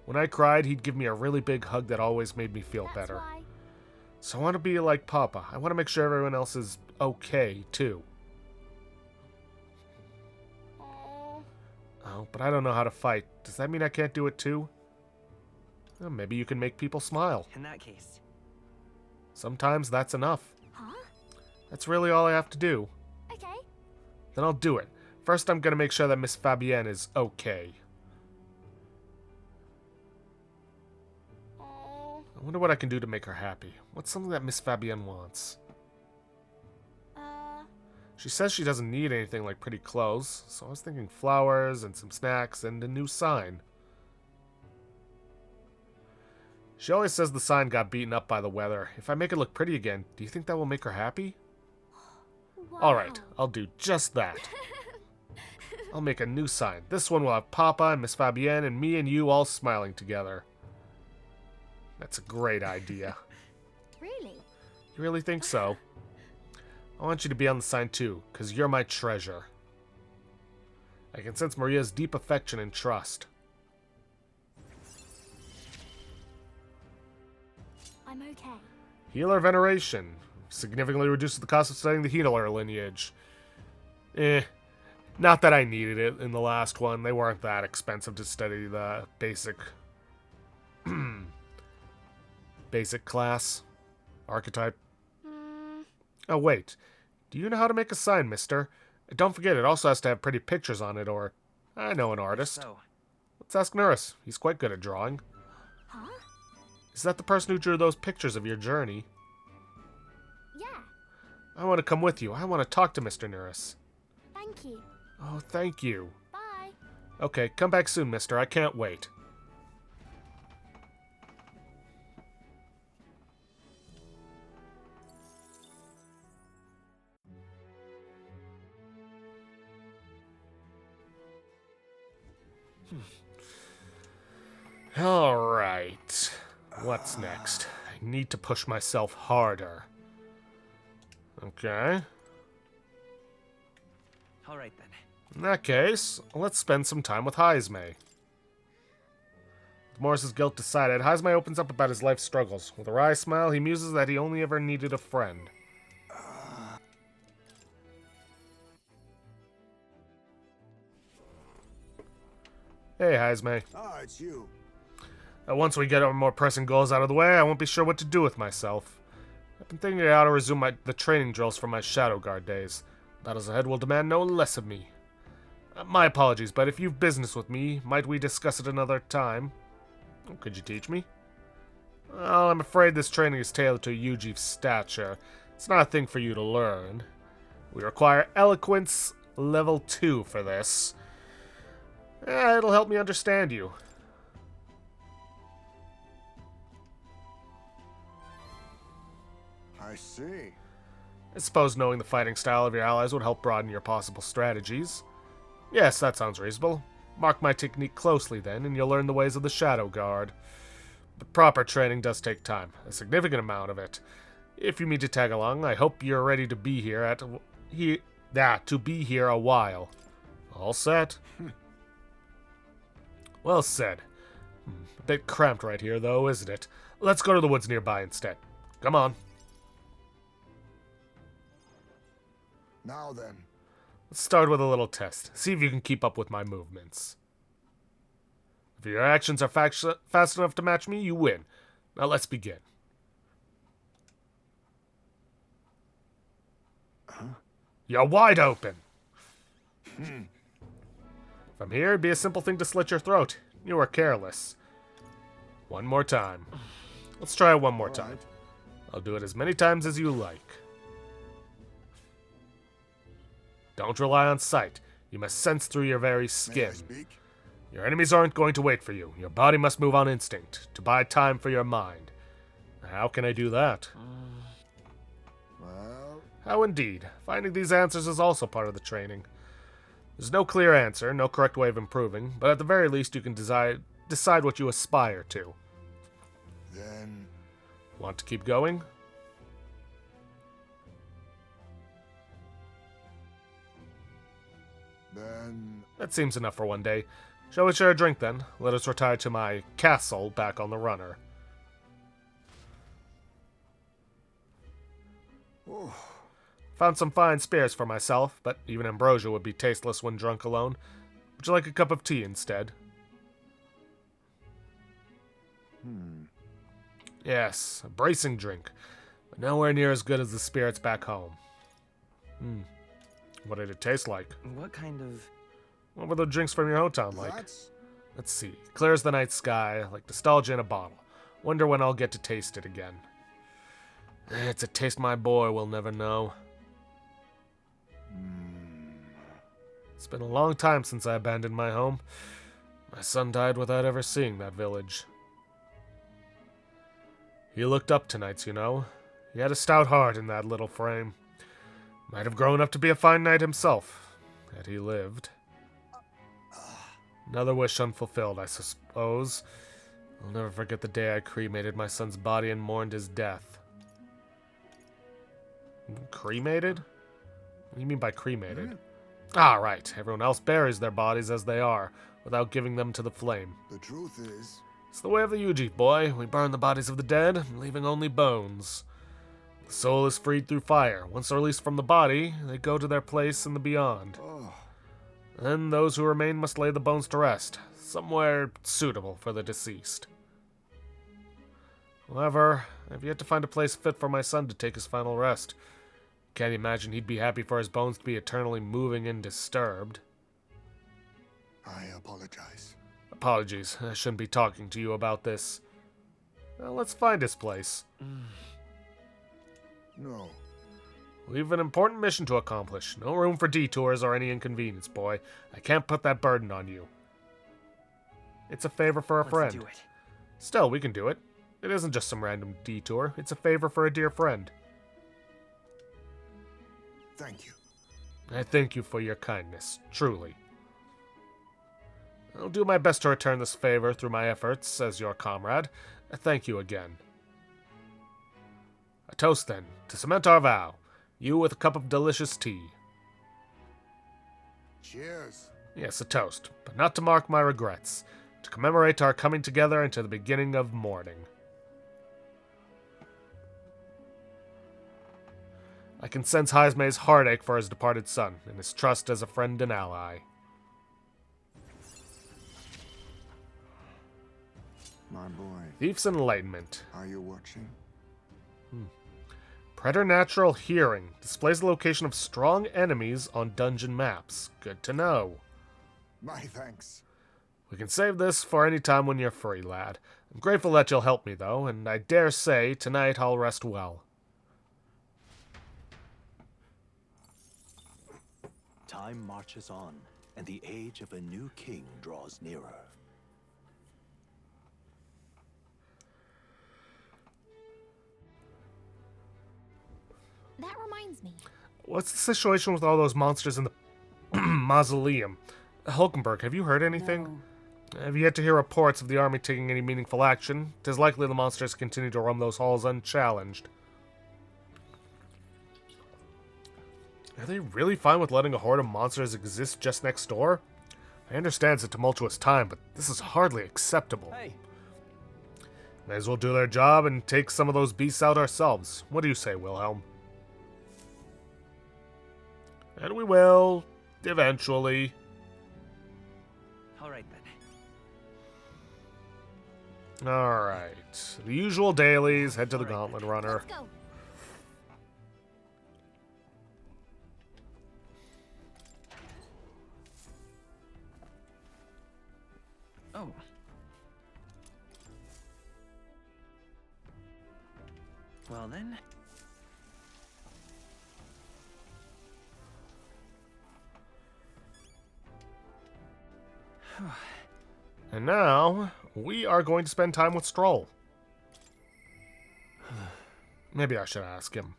When I cried, he'd give me a really big hug that always made me feel That's better. why. So I want to be like Papa. I want to make sure everyone else is okay too. Oh, Oh, but I don't know how to fight. Does that mean I can't do it too? Well, maybe you can make people smile. In that case, Sometimes that's enough. huh? That's really all I have to do. Okay. Then I'll do it. First, I'm gonna make sure that Miss Fabienne is okay. Oh, I wonder what I can do to make her happy. What's something that Miss Fabienne wants? She says she doesn't need anything like pretty clothes, so I was thinking flowers and some snacks and a new sign. She always says the sign got beaten up by the weather. If I make it look pretty again, do you think that will make her happy? wow. Alright, I'll do just that. I'll make a new sign. This one will have Papa and Miss Fabienne and me and you all smiling together. That's a great idea. Really? You really think so? I want you to be on the sign too, because you're my treasure. I can sense Maria's deep affection and trust. I'm okay. Healer Veneration. Significantly reduces the cost of studying the healer lineage. Not that I needed it in the last one. They weren't that expensive to study the basic... basic class. Archetype. Oh, wait. Do you know how to make a sign, mister? Don't forget, it also has to have pretty pictures on it, or... I know an artist. so Let's ask Norris. He's quite good at drawing. Huh? Is that the person who drew those pictures of your journey? Yeah. I want to come with you. I want to talk to Mr. Norris. Thank you. Oh, thank you. Bye. Okay, come back soon, mister. I can't wait. Alright. What's next? I need to push myself harder. Okay. all right then. In that case, let's spend some time with Heisme. With Morris's guilt decided, Heisme opens up about his life struggles. With a wry smile, he muses that he only ever needed a friend. Hey, Heisme. Ah, it's you. Once we get our more pressing goals out of the way, I won't be sure what to do with myself. I've been thinking I ought to resume the training drills from my Shadow Guard days. Battles ahead will demand no less of me. My apologies, but if you've business with me, might we discuss it another time? Could you teach me? Well, I'm afraid this training is tailored to Yuji's stature. It's not a thing for you to learn. We require Eloquence Level 2 for this. It'll help me understand you. I see. I suppose knowing the fighting style of your allies would help broaden your possible strategies. Yes, that sounds reasonable. Mark my technique closely then, and you'll learn the ways of the Shadow Guard. But proper training does take time, a significant amount of it. If you mean to tag along, I hope you're ready to be here a while. All set? Well said. A bit cramped right here, though, isn't it? Let's go to the woods nearby instead. Come on. Now then. Let's start with a little test. See if you can keep up with my movements. If your actions are fast enough to match me, you win. Now let's begin. You're wide open. From here, it'd be a simple thing to slit your throat. You were careless. One more time. Let's try it one more time. I'll do it as many times as you like. Don't rely on sight. You must sense through your very May I skin. speak? Your enemies aren't going to wait for you. Your body must move on instinct, to buy time for your mind. How can I do that? Well, How indeed. Finding these answers is also part of the training. There's no clear answer, no correct way of improving, but at the very least you can decide what you aspire to. then Want to keep going? That seems enough for one day. Shall we share a drink then? Let us retire to my castle back on the runner. Found some fine spirits for myself, but even ambrosia would be tasteless when drunk alone. Would you like a cup of tea instead? Yes, a bracing drink, but nowhere near as good as the spirits back home. What did it taste like? What kind of... What were the drinks from your hometown like? that's Let's see. Clear as the night sky, like nostalgia in a bottle. Wonder when I'll get to taste it again. It's a taste my boy will never know. It's been a long time since I abandoned my home. My son died without ever seeing that village. He looked up to knights, you know. He had a stout heart in that little frame. Might have grown up to be a fine knight himself, had he lived. Another wish unfulfilled, I suppose. I'll never forget the day I cremated my son's body and mourned his death. Cremated? What do you mean by cremated? Ah, right. Everyone else buries their bodies as they are, without giving them to the flame. the truth is. It's the way of the Yuji, boy. We burn the bodies of the dead, leaving only bones. The soul is freed through fire. Once released from the body, they go to their place in the beyond. Then those who remain must lay the bones to rest, somewhere suitable for the deceased. However, I've yet to find a place fit for my son to take his final rest. Can't imagine he'd be happy for his bones to be eternally moving and disturbed. I apologize. Apologies, I shouldn't be talking to you about this. Well, let's find his place. No. We've an important mission to accomplish. No room for detours or any inconvenience, boy. I can't put that burden on you. It's a favor for a Let's friend. do it. Still, we can do it. It isn't just some random detour. It's a favor for a dear friend. Thank you. I thank you for your kindness, truly. I'll do my best to return this favor through my efforts as your comrade. Thank you again. A toast, then, to cement our vow. You with a cup of delicious tea. Cheers. Yes, a toast, but not to mark my regrets. To commemorate our coming together into the beginning of mourning. I can sense Haizme's heartache for his departed son, and his trust as a friend and ally. My boy, Thief's Enlightenment. are you watching? Preternatural Hearing. Displays the location of strong enemies on dungeon maps. Good to know. My thanks. We can save this for any time when you're free, lad. I'm grateful that you'll help me, though, and I dare say tonight I'll rest well. Time marches on, and the age of a new king draws nearer. That reminds me. What's the situation with all those monsters in the mausoleum? Hulkenberg, have you heard anything? Have you yet to hear reports of the army taking any meaningful action? 'Tis likely the monsters continue to roam those halls unchallenged. Are they really fine with letting a horde of monsters exist just next door? I understand it's a tumultuous time, but this is hardly acceptable. Hey, May as well do their job and take some of those beasts out ourselves. What do you say, Wilhelm? And we will, eventually. All right, then. Alright. The usual dailies, head to the Alright, Gauntlet Runner. Let's go. Oh. Well, then. And now, we are going to spend time with Stroll. Maybe I should ask him.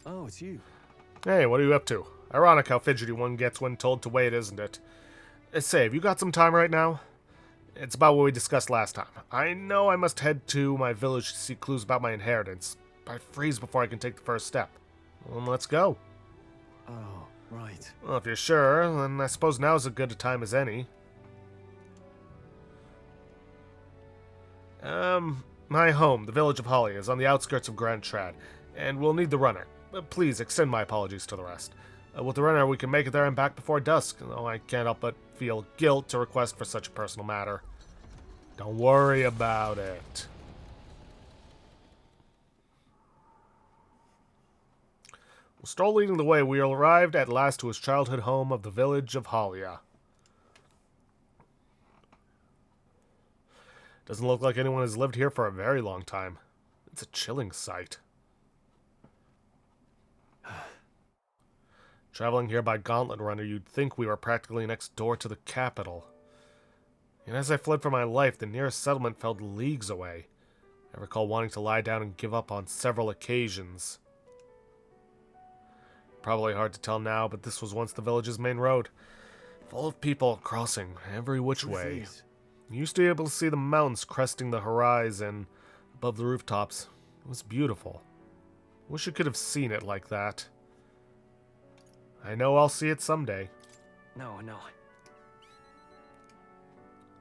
Oh, it's you. Hey, what are you up to? Ironic how fidgety one gets when told to wait, isn't it? Say, have you got some time right now? It's about what we discussed last time. I know I must head to my village to see clues about my inheritance, but I freeze before I can take the first step. Well, let's go. Oh, right. Well, if you're sure, then I suppose now's as good a time as any. My home, the village of Holly, is on the outskirts of Grand Trad, and we'll need the runner. Please extend my apologies to the rest. With the runner, we can make it there and back before dusk, though I can't help but feel guilt to request for such a personal matter. Don't worry about it. With Stroll leading the way, we arrived at last to his childhood home of the village of Halia. Doesn't look like anyone has lived here for a very long time. It's a chilling sight. Traveling here by Gauntlet Runner, you'd think we were practically next door to the capital. And as I fled for my life, the nearest settlement felt leagues away. I recall wanting to lie down and give up on several occasions. Probably hard to tell now, but this was once the village's main road, full of people crossing every which way. You used to be able to see the mountains cresting the horizon above the rooftops. It was beautiful. Wish you could have seen it like that. I know I'll see it someday. No.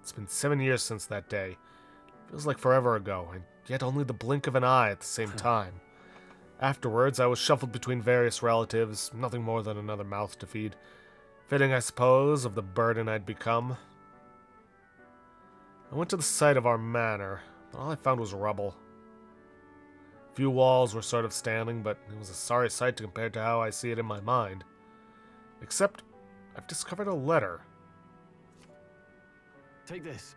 It's been 7 years since that day. Feels like forever ago, and yet only the blink of an eye at the same time. Afterwards, I was shuffled between various relatives, nothing more than another mouth to feed. Fitting, I suppose, of the burden I'd become. I went to the site of our manor, but all I found was rubble. A few walls were sort of standing, but it was a sorry sight compared to how I see it in my mind. Except, I've discovered a letter. Take this.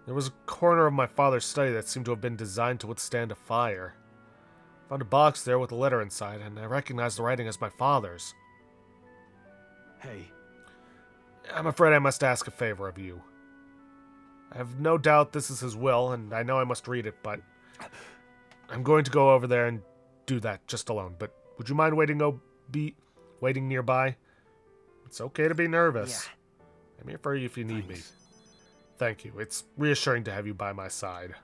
There was a corner of my father's study that seemed to have been designed to withstand a fire. I found a box there with a letter inside, and I recognized the writing as my father's. Hey. I'm afraid I must ask a favor of you. I have no doubt this is his will, and I know I must read it, but I'm going to go over there and do that just alone. But would you mind waiting nearby? It's okay to be nervous. Yeah. I'm here for you if you need me. Thanks. Thank you. It's reassuring to have you by my side.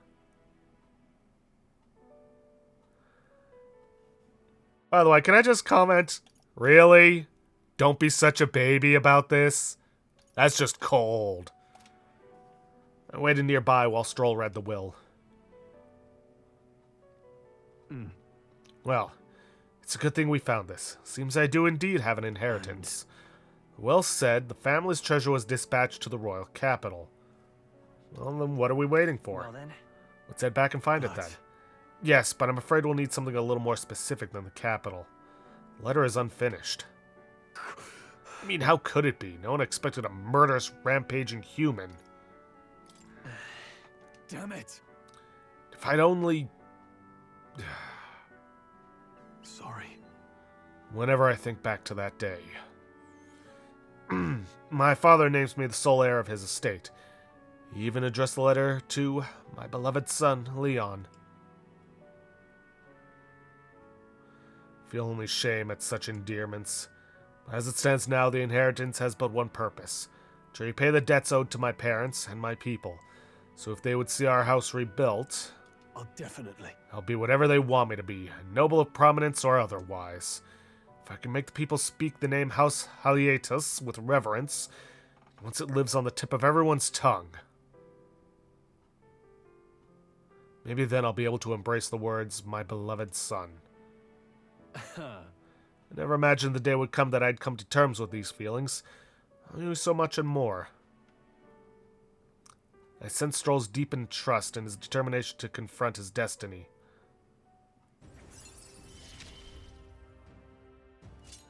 By the way, can I just comment? Really? Don't be such a baby about this. That's just cold. I waited nearby while Stroll read the will. Well, it's a good thing we found this. Seems I do indeed have an inheritance. The will said the family's treasure was dispatched to the royal capital. Well, then what are we waiting for? Well then. Let's head back and find it then. Yes, but I'm afraid we'll need something a little more specific than the capital. The letter is unfinished. I mean, how could it be? No one expected a murderous, rampaging human. Damn it. If I'd only... Sorry. Whenever I think back to that day. My father names me the sole heir of his estate. He even addressed the letter to my beloved son, Leon. Feel only shame at such endearments. As it stands now, the inheritance has but one purpose: to repay the debts owed to my parents and my people. So if they would see our house rebuilt, I'll definitely. I'll be whatever they want me to be, noble of prominence or otherwise. If I can make the people speak the name House Halietus with reverence, once it lives on the tip of everyone's tongue, maybe then I'll be able to embrace the words, my beloved son. I never imagined the day would come that I'd come to terms with these feelings. I knew so much and more. I sensed Stroll's deepened trust and his determination to confront his destiny.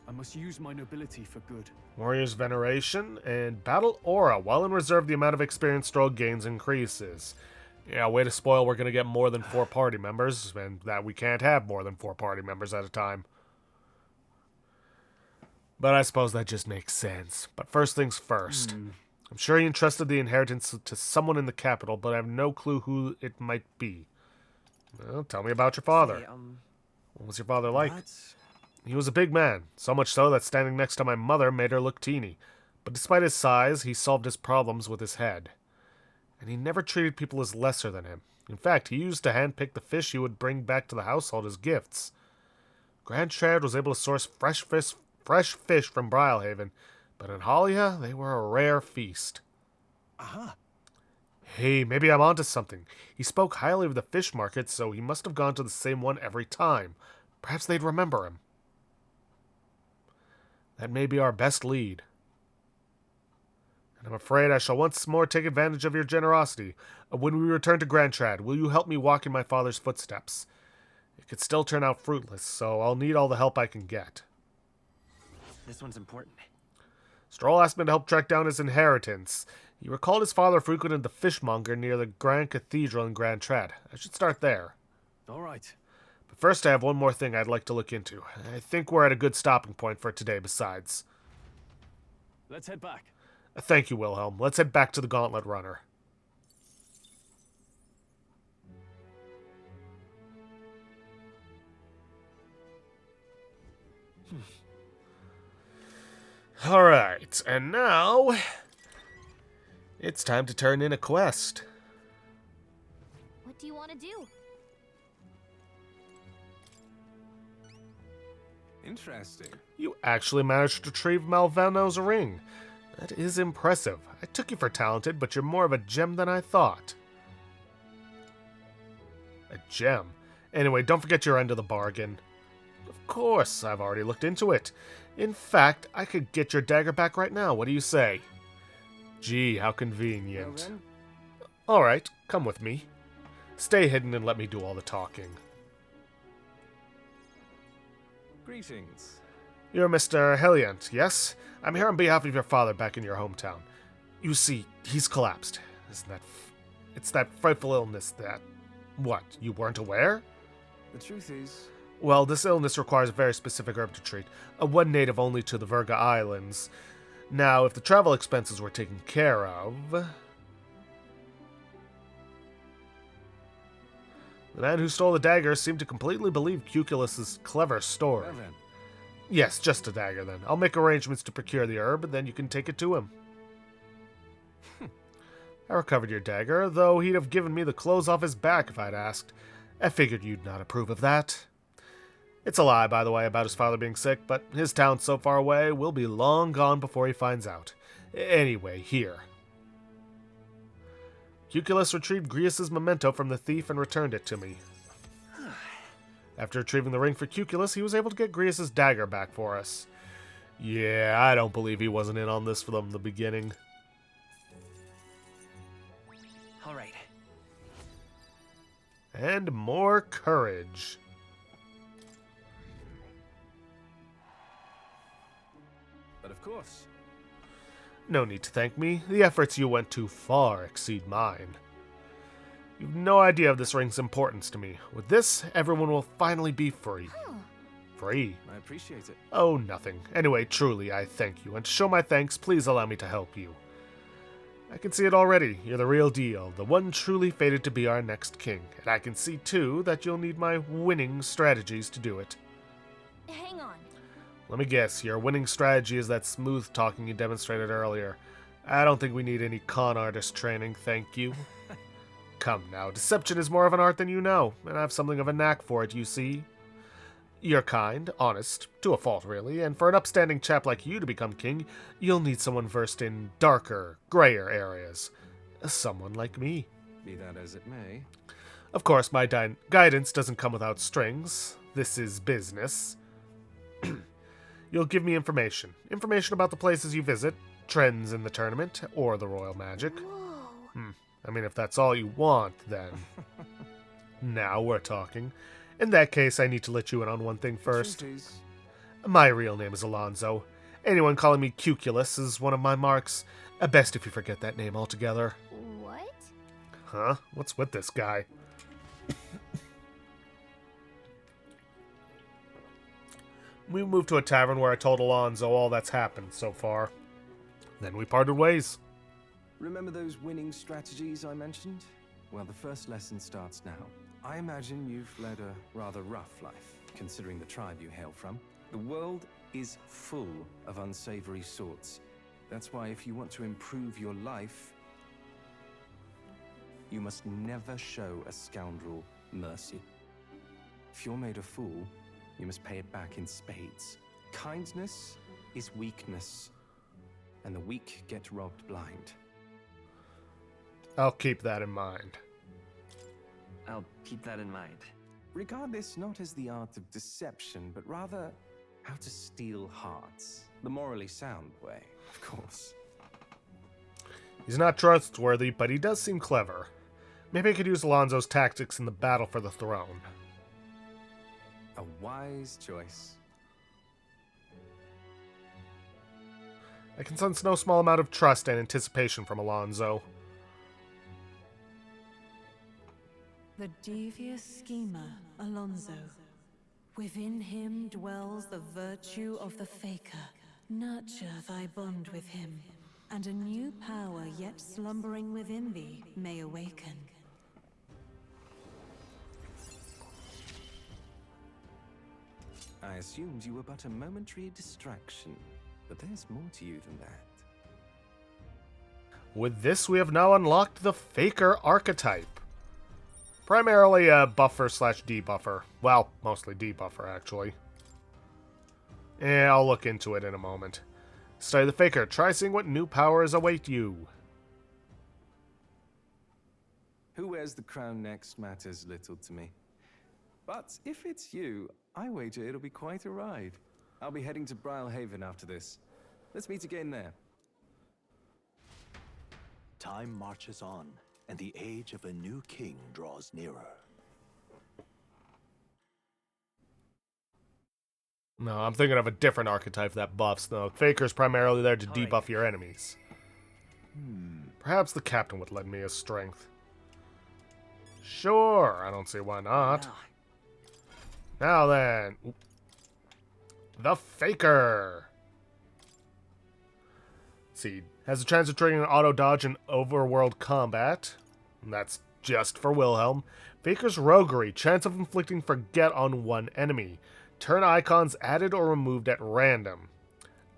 I must use my nobility for good. Warrior's Veneration and Battle Aura. While in reserve, the amount of experience Stroll gains increases. Yeah, way to spoil, we're going to get more than 4 party members, and that we can't have more than 4 party members at a time. But I suppose that just makes sense. But first things first. I'm sure he entrusted the inheritance to someone in the capital, but I have no clue who it might be. Well, tell me about your father. Say, What was your father like? What? He was a big man, so much so that standing next to my mother made her look teeny. But despite his size, he solved his problems with his head. And he never treated people as lesser than him. In fact, he used to handpick the fish he would bring back to the household as gifts. Grand Trad was able to source fresh fish from Brylehaven, but in Halia, they were a rare feast. Aha. Hey, maybe I'm onto something. He spoke highly of the fish market, so he must have gone to the same one every time. Perhaps they'd remember him. That may be our best lead. And I'm afraid I shall once more take advantage of your generosity. When we return to Grand Trad, will you help me walk in my father's footsteps? It could still turn out fruitless, so I'll need all the help I can get. this one's important. Stroll asked me to help track down his inheritance. He recalled his father frequented the fishmonger near the Grand Cathedral in Grand Trad. I should start there. All right. But first I have one more thing I'd like to look into. I think we're at a good stopping point for today besides. Let's head back. Thank you, Wilhelm. Let's head back to the Gauntlet Runner. Alright, and now it's time to turn in a quest. What do you want to do? Interesting. You actually managed to retrieve Malvano's ring. That is impressive. I took you for talented, but you're more of a gem than I thought. A gem? Anyway, don't forget your end of the bargain. Of course, I've already looked into it. In fact, I could get your dagger back right now. What do you say? Gee, how Well convenient. then, Alright, come with me. Stay hidden and let me do all the talking. Greetings. You're Mr. Heliant, yes? I'm here on behalf of your father back in your hometown. You see, he's collapsed. Isn't that... It's that frightful illness that... What, you weren't aware? The truth is, Well, this illness requires a very specific herb to treat, one native only to the Virga Islands. Now, if the travel expenses were taken care of... The man who stole the dagger seemed to completely believe Cuculus's clever story. well then. Yes, just a dagger then. I'll make arrangements to procure the herb, and then you can take it to him. I recovered your dagger, though he'd have given me the clothes off his back if I'd asked. I figured you'd not approve of that. It's a lie, by the way, about his father being sick, but his town's so far away, we'll be long gone before he finds out. Anyway, here. Cuculus retrieved Grius's memento from the thief and returned it to me. After retrieving the ring for Cuculus, he was able to get Grius's dagger back for us. Yeah, I don't believe he wasn't in on this from the beginning. All right. And more courage. But of course. No need to thank me. The efforts you went to far exceed mine. You've no idea of this ring's importance to me. With this, everyone will finally be free. Free? I appreciate it. Oh, nothing. Anyway, truly, I thank you. And to show my thanks, please allow me to help you. I can see it already. You're the real deal. The one truly fated to be our next king. And I can see, too, that you'll need my winning strategies to do it. Hang on. Let me guess, your winning strategy is that smooth talking you demonstrated earlier. I don't think we need any con artist training, thank you. Come now, deception is more of an art than you know, and I have something of a knack for it, you see. You're kind, honest, to a fault really, and for an upstanding chap like you to become king, you'll need someone versed in darker, grayer areas. Someone like me. Be that as it may. Of course, my guidance doesn't come without strings. This is business. You'll give me information. Information about the places you visit, trends in the tournament, or the royal magic. Whoa. I mean, if that's all you want, then... Now we're talking. In that case, I need to let you in on one thing first. Truth is, My real name is Alonzo. Anyone calling me Cuculus is one of my marks. Best if you forget that name altogether. What? Huh? What's with this guy? we moved to a tavern where I told Alonzo all that's happened so far. Then we parted ways. Remember those winning strategies I mentioned? Well, the first lesson starts now. I imagine you've led a rather rough life, considering the tribe you hail from. The world is full of unsavory sorts. That's why if you want to improve your life, you must never show a scoundrel mercy. If you're made a fool, you must pay it back in spades. Kindness is weakness, and the weak get robbed blind. I'll keep that in mind. I'll keep that in mind. Regard this not as the art of deception, but rather how to steal hearts. The morally sound way, of course. He's not trustworthy, but he does seem clever. Maybe I could use Alonzo's tactics in the battle for the throne. A wise choice. I can sense no small amount of trust and anticipation from Alonzo. The devious schemer, Alonzo. Within him dwells the virtue of the Faker. Nurture thy bond with him, and a new power yet slumbering within thee may awaken. I assumed you were but a momentary distraction, but there's more to you than that. With this, we have now unlocked the Faker archetype. Primarily a buffer/debuffer. Well, mostly debuffer, actually. I'll look into it in a moment. Study the Faker. Try seeing what new powers await you. Who wears the crown next matters little to me. But if it's you, I wager it'll be quite a ride. I'll be heading to Brilhaven after this. Let's meet again there. Time marches on, and the age of a new king draws nearer. No, I'm thinking of a different archetype that buffs. No, Faker's primarily there to debuff your enemies. Perhaps the captain would lend me his strength. Sure, I don't see why not. Now then, the Faker. See, has a chance of triggering auto dodge in overworld combat. And that's just for Wilhelm. Faker's roguery, chance of inflicting forget on one enemy. Turn icons added or removed at random.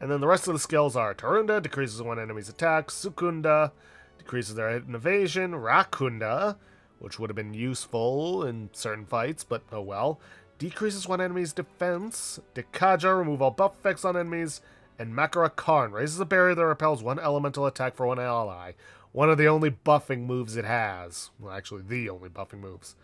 And then the rest of the skills are Tarunda, decreases one enemy's attack. Sukunda, decreases their hit and evasion. Rakunda, which would have been useful in certain fights, but oh well. Decreases one enemy's defense. Dekaja, remove all buff effects on enemies. And Makara Karn, raises a barrier that repels one elemental attack for one ally. One of the only buffing moves it has. Well, actually, the only buffing moves.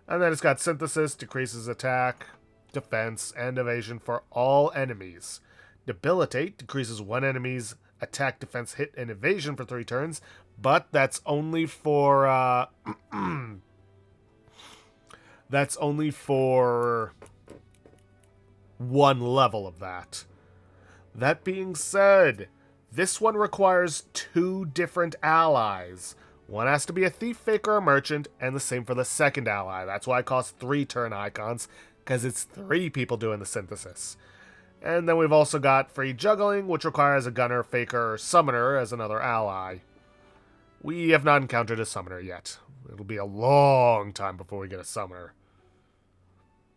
And then it's got Synthesis, decreases attack, defense, and evasion for all enemies. Debilitate, decreases one enemy's attack, defense, hit, and evasion for 3 turns. But that's only for, that's only for one level of that. That being said, this one requires 2 different allies. One has to be a thief, faker, or merchant, and the same for the second ally. That's why it costs 3 turn icons, because it's 3 people doing the synthesis. And then we've also got free juggling, which requires a gunner, faker, or summoner as another ally. We have not encountered a summoner yet. It'll be a long time before we get a summoner.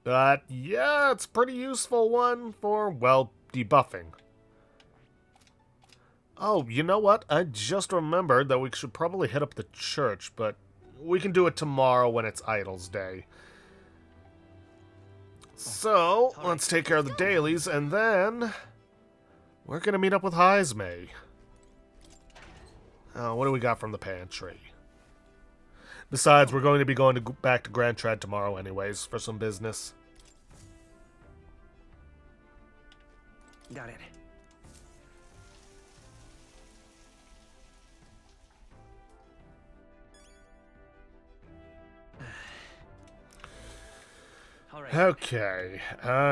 But yeah, it's a pretty useful one for, well, debuffing. Oh, you know what? I just remembered that we should probably hit up the church, but we can do it tomorrow when it's Idols Day. So, let's take care of the dailies, and then we're going to meet up with Heisme. What do we got from the pantry? Besides, we're going to be going back to Grand Trad tomorrow anyways for some business. Got it. All right. Okay,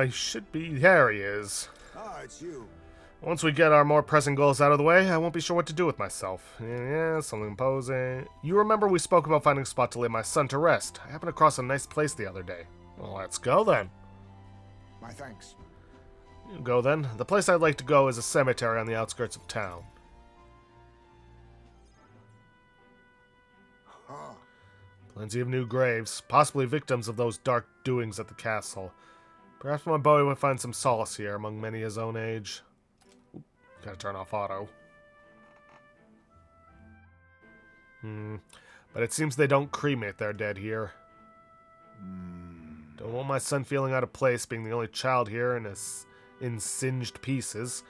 he should be... There he is. Ah, it's you. Once we get our more pressing goals out of the way, I won't be sure what to do with myself. Yeah, something imposing. You remember we spoke about finding a spot to lay my son to rest. I happened across a nice place the other day. Well, let's go then. My thanks. You go then. The place I'd like to go is a cemetery on the outskirts of town. Huh. Plenty of new graves, possibly victims of those dark doings at the castle. Perhaps my boy would find some solace here among many his own age. Oop, gotta turn off auto. But it seems they don't cremate their dead here. Don't want my son feeling out of place being the only child here and in singed pieces.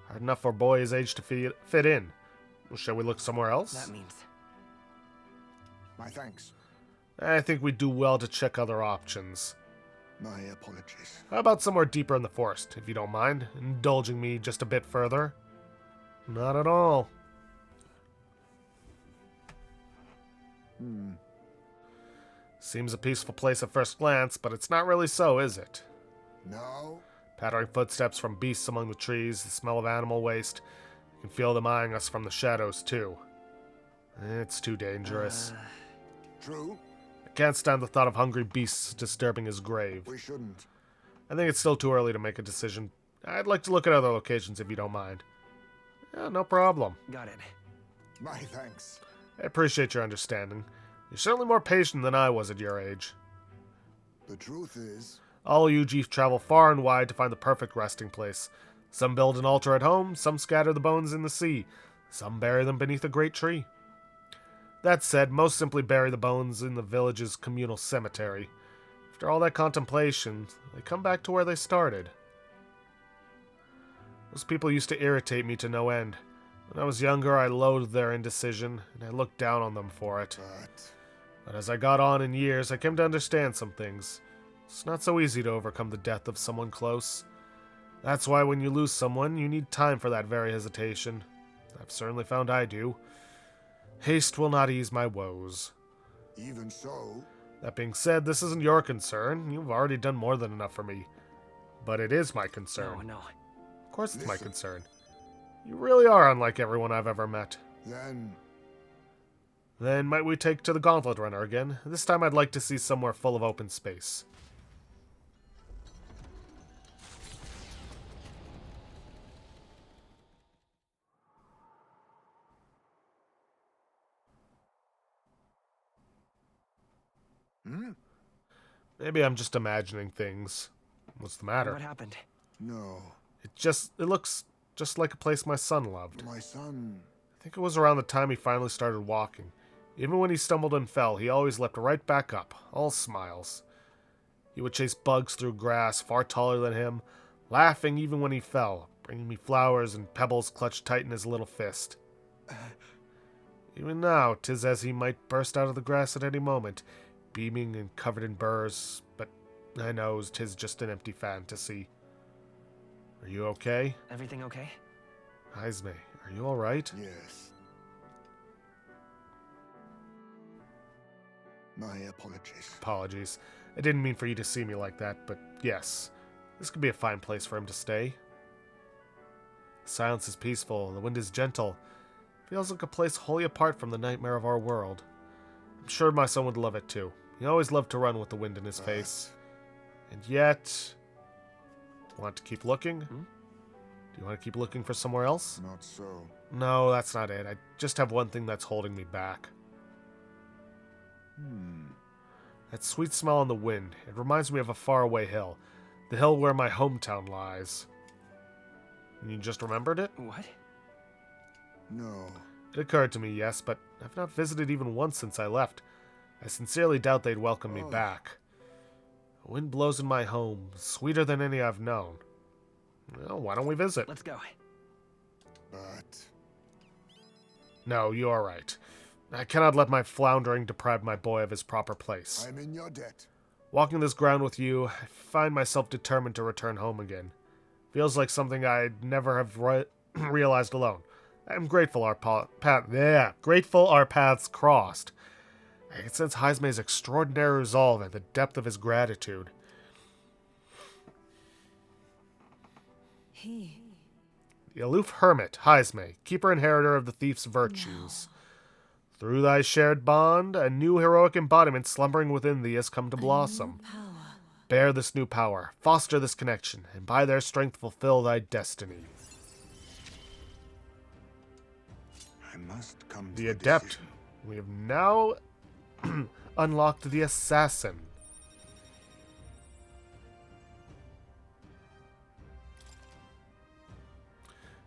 Hard enough for a boy his age to fit in. Well, shall we look somewhere else? That means... My thanks. I think we'd do well to check other options. My apologies. How about somewhere deeper in the forest, if you don't mind, indulging me just a bit further? Not at all. Seems a peaceful place at first glance, but it's not really so, is it? No? Pattering footsteps from beasts among the trees, the smell of animal waste. You can feel them eyeing us from the shadows, too. It's too dangerous. True? I can't stand the thought of hungry beasts disturbing his grave. We shouldn't. I think it's still too early to make a decision. I'd like to look at other locations if you don't mind. Yeah, no problem. Got it. My thanks. I appreciate your understanding. You're certainly more patient than I was at your age. The truth is... All Yuji travel far and wide to find the perfect resting place. Some build an altar at home, some scatter the bones in the sea, some bury them beneath a great tree. That said, most simply bury the bones in the village's communal cemetery. After all that contemplation, they come back to where they started. Those people used to irritate me to no end. When I was younger, I loathed their indecision, and I looked down on them for it. But as I got on in years, I came to understand some things. It's not so easy to overcome the death of someone close. That's why when you lose someone, you need time for that very hesitation. I've certainly found I do. Haste will not ease my woes. Even so... That being said, this isn't your concern. You've already done more than enough for me. But it is my concern. No. Of course it's my Listen. concern. You really are unlike everyone I've ever met. Then might we take to the Gauntlet Runner again? This time I'd like to see somewhere full of open space. Maybe I'm just imagining things. What's the matter? What happened? No. It looks just like a place my son loved. My son... I think it was around the time he finally started walking. Even when he stumbled and fell, he always leapt right back up, all smiles. He would chase bugs through grass far taller than him, laughing even when he fell, bringing me flowers and pebbles clutched tight in his little fist. Even now, 'tis as he might burst out of the grass at any moment, beaming and covered in burrs, but I knows 'tis just an empty fantasy. Are you okay? Everything okay? Haizme, are you alright? Yes. My apologies. Apologies. I didn't mean for you to see me like that, but yes. This could be a fine place for him to stay. The silence is peaceful, the wind is gentle. Feels like a place wholly apart from the nightmare of our world. I'm sure my son would love it too. He always loved to run with the wind in his face. And yet... Want to keep looking? Do you want to keep looking for somewhere else? Not so. No, that's not it. I just have one thing that's holding me back. That sweet smell on the wind. It reminds me of a faraway hill. The hill where my hometown lies. You just remembered it? What? No. It occurred to me, yes, but I've not visited even once since I left. I sincerely doubt they'd welcome me back. The wind blows in my home, sweeter than any I've known. Well, why don't we visit? Let's go. But... No, you are right. I cannot let my floundering deprive my boy of his proper place. I'm in your debt. Walking this ground with you, I find myself determined to return home again. Feels like something I'd never have realized alone. I'm grateful grateful our paths crossed. I can sense Haizme's extraordinary resolve and the depth of his gratitude. The aloof hermit, Haizme, keeper inheritor of the thief's virtues. Through thy shared bond, a new heroic embodiment slumbering within thee has come to blossom. Bear this new power, foster this connection, and by their strength fulfill thy destiny. I must come The to a Adept. decision. We have now unlocked the Assassin.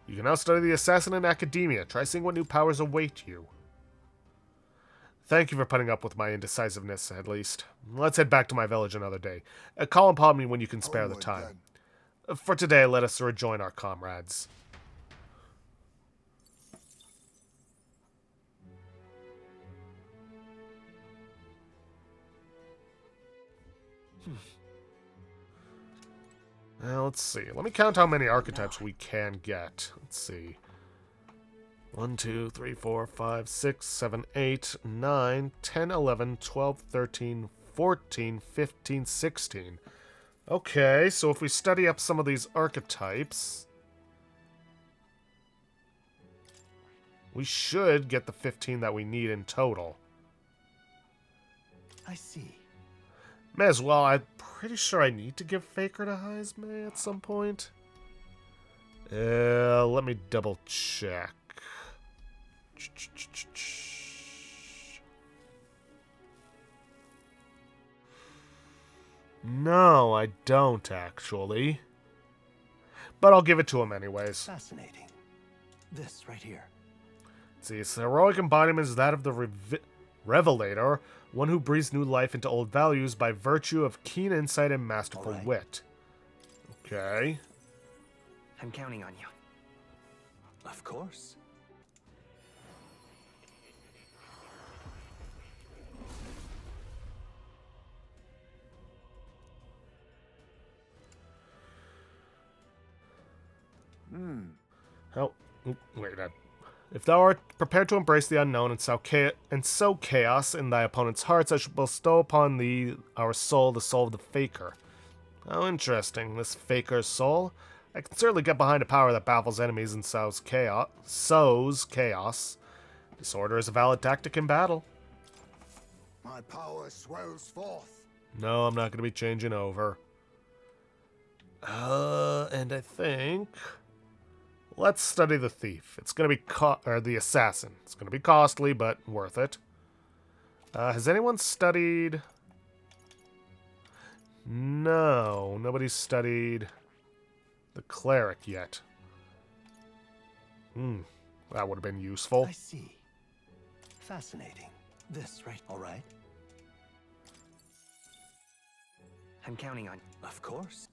You can now study the Assassin in academia. Try seeing what new powers await you. Thank you for putting up with my indecisiveness, at least. Let's head back to my village another day. Call upon me when you can spare the Onward, time. then. For today, let us rejoin our comrades. Let's see. Let me count how many archetypes we can get. Let's see. 1, 2, 3, 4, 5, 6, 7, 8, 9, 10, 11, 12, 13, 14, 15, 16. Okay, so if we study up some of these archetypes, we should get the 15 that we need in total. I see. May as well. I'm pretty sure I need to give Faker to Heisme at some point. Let me double check. No, I don't actually. But I'll give it to him anyways. Fascinating. This right here. Let's see, its heroic embodiment is that of the Revelator, one who breathes new life into old values by virtue of keen insight and masterful All right. wit. Okay. I'm counting on you. Of course. Oh, wait. If thou art prepared to embrace the unknown and sow chaos in thy opponent's hearts, I shall bestow upon thee our soul, the soul of the Faker. How interesting, this Faker's soul. I can certainly get behind a power that baffles enemies and sows chaos. Disorder is a valid tactic in battle. My power swells forth. No, I'm not going to be changing over. And I think... Let's study the thief. It's going to be or the assassin. It's going to be costly, but worth it. Has anyone studied... No, nobody's studied the cleric yet. That would have been useful. I see. Fascinating. This right. All right. I'm counting on you. Of course.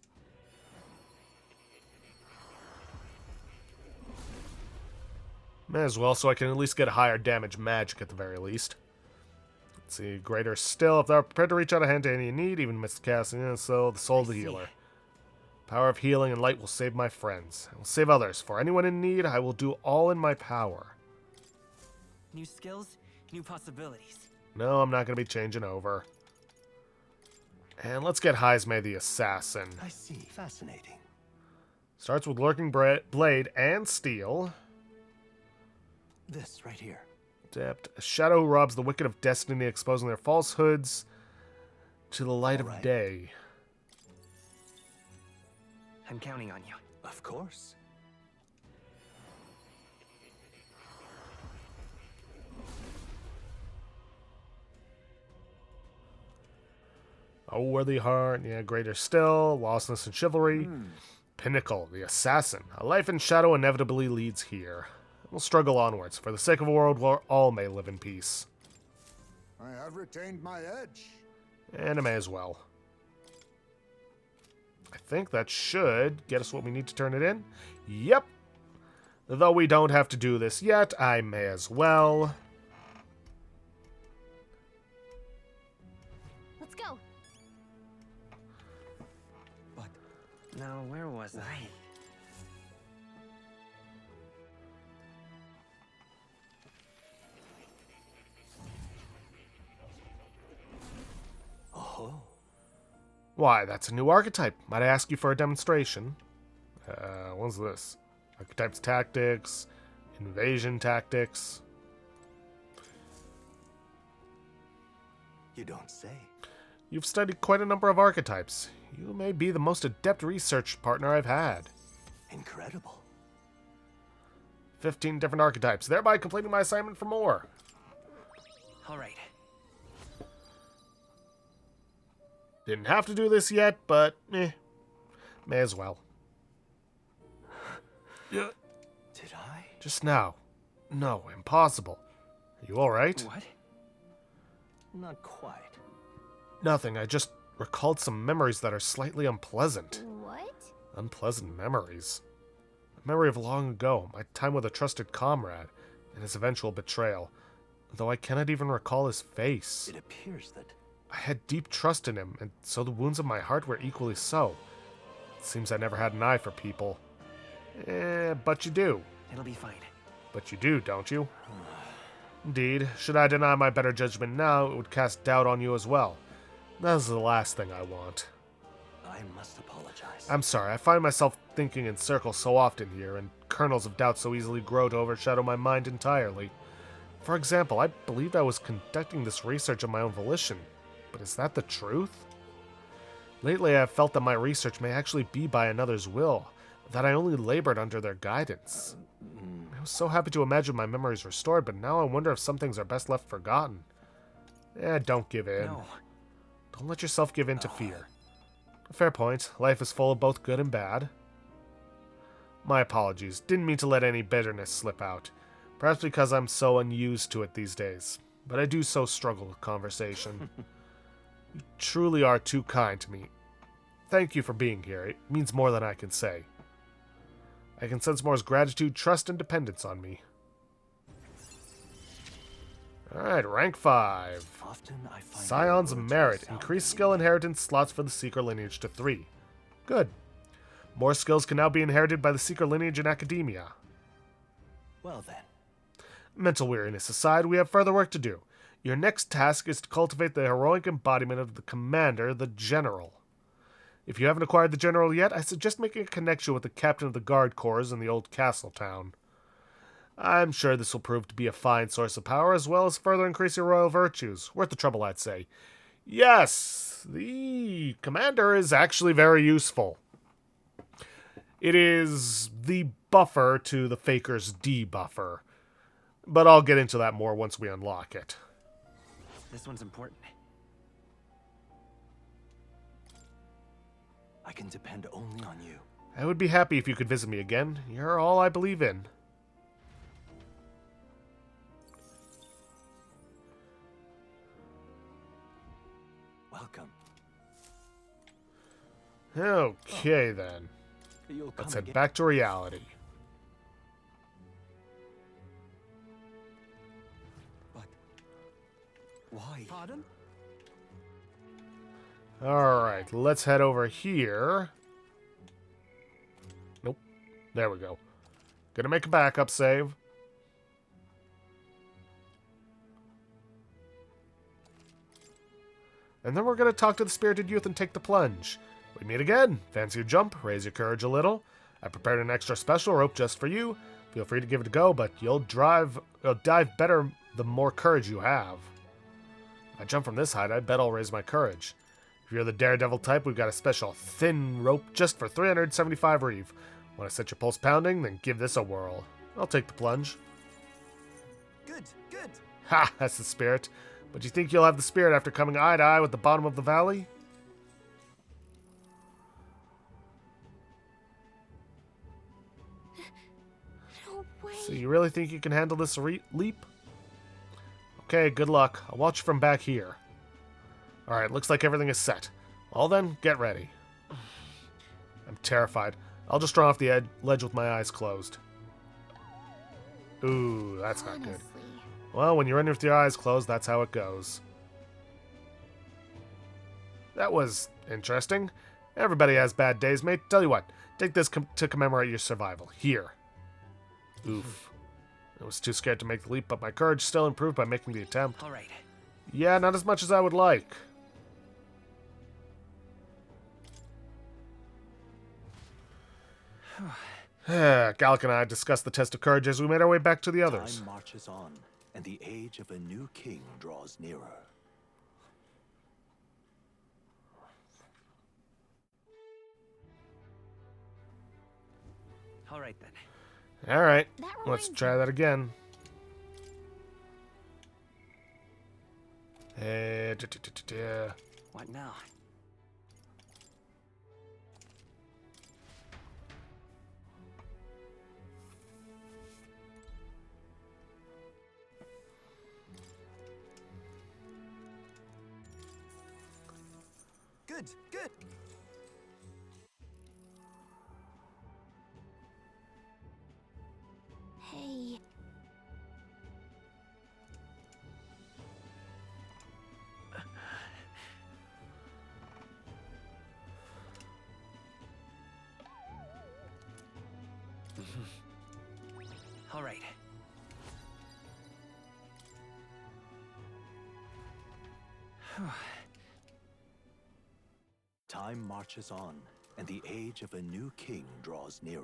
May as well, so I can at least get higher damage magic at the very least. Let's see, greater still. If thou prepared to reach out a hand to any in need, even amidst casting, so the soul of the healer. Power of healing and light will save my friends. I will save others. For anyone in need, I will do all in my power. New skills, new possibilities. No, I'm not going to be changing over. And let's get Heisme the Assassin. I see. Fascinating. Starts with Lurking Blade and Steel. This right here. Adept. A shadow who robs the wicked of destiny, exposing their falsehoods to the light All of right. day. I'm counting on you. Of course. Oh, worthy heart. Yeah, greater still. Lostness and chivalry. Pinnacle, the assassin. A life in shadow inevitably leads here. We'll struggle onwards, for the sake of a world where all may live in peace. I have retained my edge. And I may as well. I think that should get us what we need to turn it in. Yep. Though we don't have to do this yet, I may as well. Let's go. But Now, where was I? oh, Why, that's a new archetype. Might I ask you for a demonstration? What's this? Archetypes tactics, invasion tactics. you don't say. You've studied quite a number of archetypes. You may be the most adept research partner I've had. Incredible. 15 different archetypes, thereby completing my assignment for more. All right. Didn't have to do this yet, but may as well. Did I? Just now. No, impossible. Are you alright? What? Not quite. Nothing, I just recalled some memories that are slightly unpleasant. What? Unpleasant memories. A memory of long ago, my time with a trusted comrade, and his eventual betrayal, though I cannot even recall his face. It appears that... I had deep trust in him, and so the wounds of my heart were equally so. It seems I never had an eye for people. But you do. It'll be fine. But you do, don't you? Indeed, should I deny my better judgment now, it would cast doubt on you as well. That is the last thing I want. I must apologize. I'm sorry, I find myself thinking in circles so often here, and kernels of doubt so easily grow to overshadow my mind entirely. For example, I believed I was conducting this research of my own volition, but is that the truth? Lately I have felt that my research may actually be by another's will, that I only labored under their guidance. I was so happy to imagine my memories restored, but now I wonder if some things are best left forgotten. Don't give in. No. Don't let yourself give in to fear. Fair point. Life is full of both good and bad. My apologies. Didn't mean to let any bitterness slip out. Perhaps because I'm so unused to it these days. But I do so struggle with conversation. You truly are too kind to me. Thank you for being here. It means more than I can say. I can sense Moore's gratitude, trust, and dependence on me. Alright, rank 5. Often I find Scion's words Merit. sound Increase skill inheritance slots for the Seeker lineage to 3. Good. More skills can now be inherited by the Seeker lineage in academia. Well then. Mental weariness aside, we have further work to do. Your next task is to cultivate the heroic embodiment of the Commander, the General. If you haven't acquired the General yet, I suggest making a connection with the Captain of the Guard Corps in the old castle town. I'm sure this will prove to be a fine source of power, as well as further increase your royal virtues. Worth the trouble, I'd say. Yes, the Commander is actually very useful. It is the buffer to the Faker's debuffer. But I'll get into that more once we unlock it. This one's important. I can depend only on you. I would be happy if you could visit me again. You're all I believe in. Welcome. Okay, then. You'll Let's come head again. back to reality. But why? Pardon? Alright, let's head over here. Nope. There we go. Gonna make a backup save. And then we're gonna talk to the spirited youth and take the plunge. We meet again. Fancy a jump? Raise your courage a little. I prepared an extra special rope just for you. Feel free to give it a go, but you'll dive better the more courage you have. If I jump from this height, I bet I'll raise my courage. If you're the daredevil type, we've got a special thin rope just for 375 reeve. Want to set your pulse pounding? Then give this a whirl. I'll take the plunge. Good, good. Ha! That's the spirit. But you think you'll have the spirit after coming eye to eye with the bottom of the valley? No way. So you really think you can handle this leap? Okay, good luck. I'll watch you from back here. Alright, looks like everything is set. Well then, get ready. I'm terrified. I'll just run off the ledge with my eyes closed. Ooh, that's not good. Honestly. Well, when you're in with your eyes closed, that's how it goes. That was interesting. Everybody has bad days, mate. Tell you what, take this to commemorate your survival. Here. Oof. I was too scared to make the leap, but my courage still improved by making the attempt. All right. Yeah, not as much as I would like. Gallic and I discussed the test of courage as we made our way back to the others. Time marches on, and the age of a new king draws nearer. All right then. Alright, That let's reminds try me. that again. What now? Good, good. Hey. All right. Time marches on, and the age of a new king draws nearer.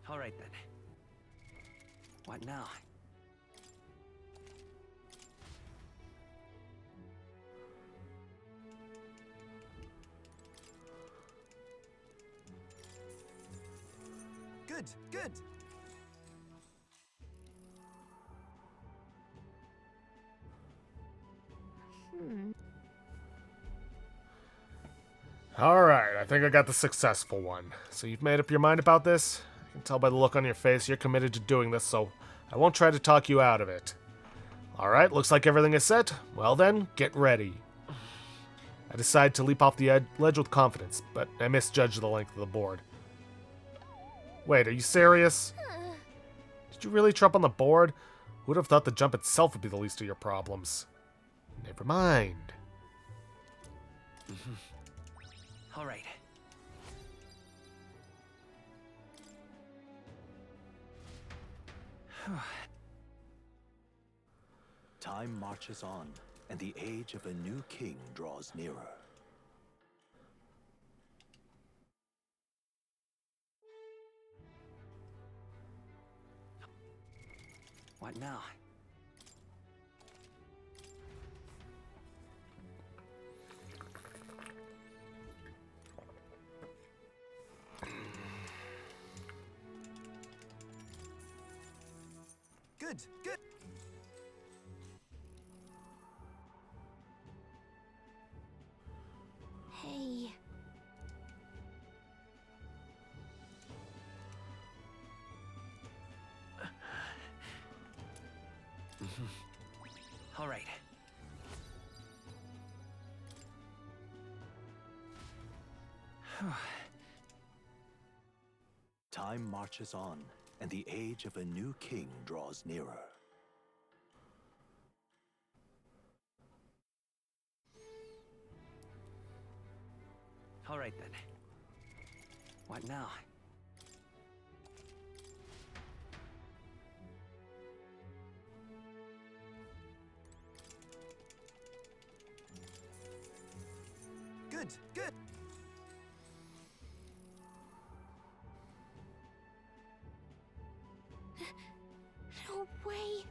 All right then. What now? Good, good. Alright, I think I got the successful one. So you've made up your mind about this? I can tell by the look on your face you're committed to doing this, so I won't try to talk you out of it. Alright, looks like everything is set. Well then, get ready. I decide to leap off the ledge with confidence, but I misjudged the length of the board. Wait, are you serious? Did you really trip on the board? Who would have thought the jump itself would be the least of your problems? Never mind. All right. Time marches on, and the age of a new king draws nearer. What now? Good, good. Hey. All right. Time marches on, and the age of a new king draws nearer. All right then. What now? Good, good. No way.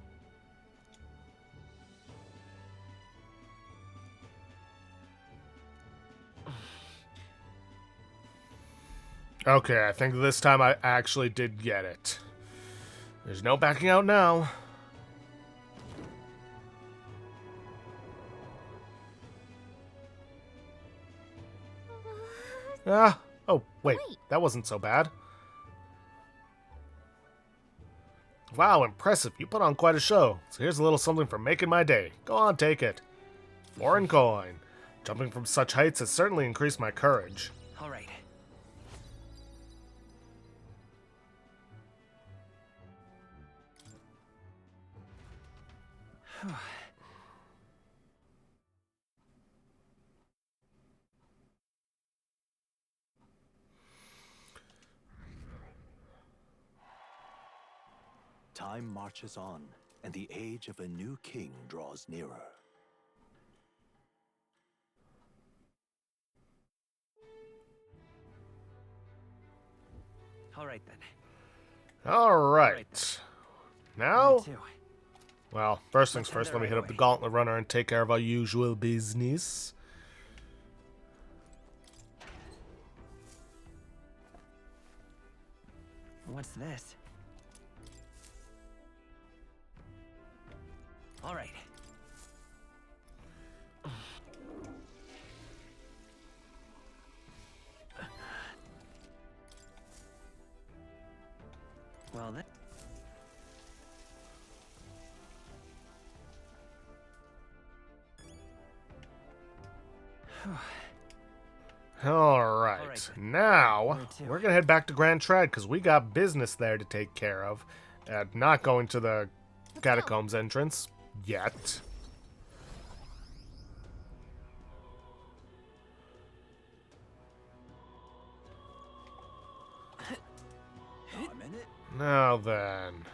Okay, I think this time I actually did get it. There's no backing out now. Ah, oh, wait, that wasn't so bad. Wow, impressive. You put on quite a show. So here's a little something for making my day. Go on, take it. Foreign coin. Jumping from such heights has certainly increased my courage. All right. Time marches on, and the age of a new king draws nearer. All right then. All right. Where Now, to? Well, first things first, let me hit up the Gauntlet Runner and take care of our usual business. What's this? All right. Well, that... Alright, now we're gonna head back to Grand Trad because we got business there to take care of. Not going to the catacombs entrance yet. Now then.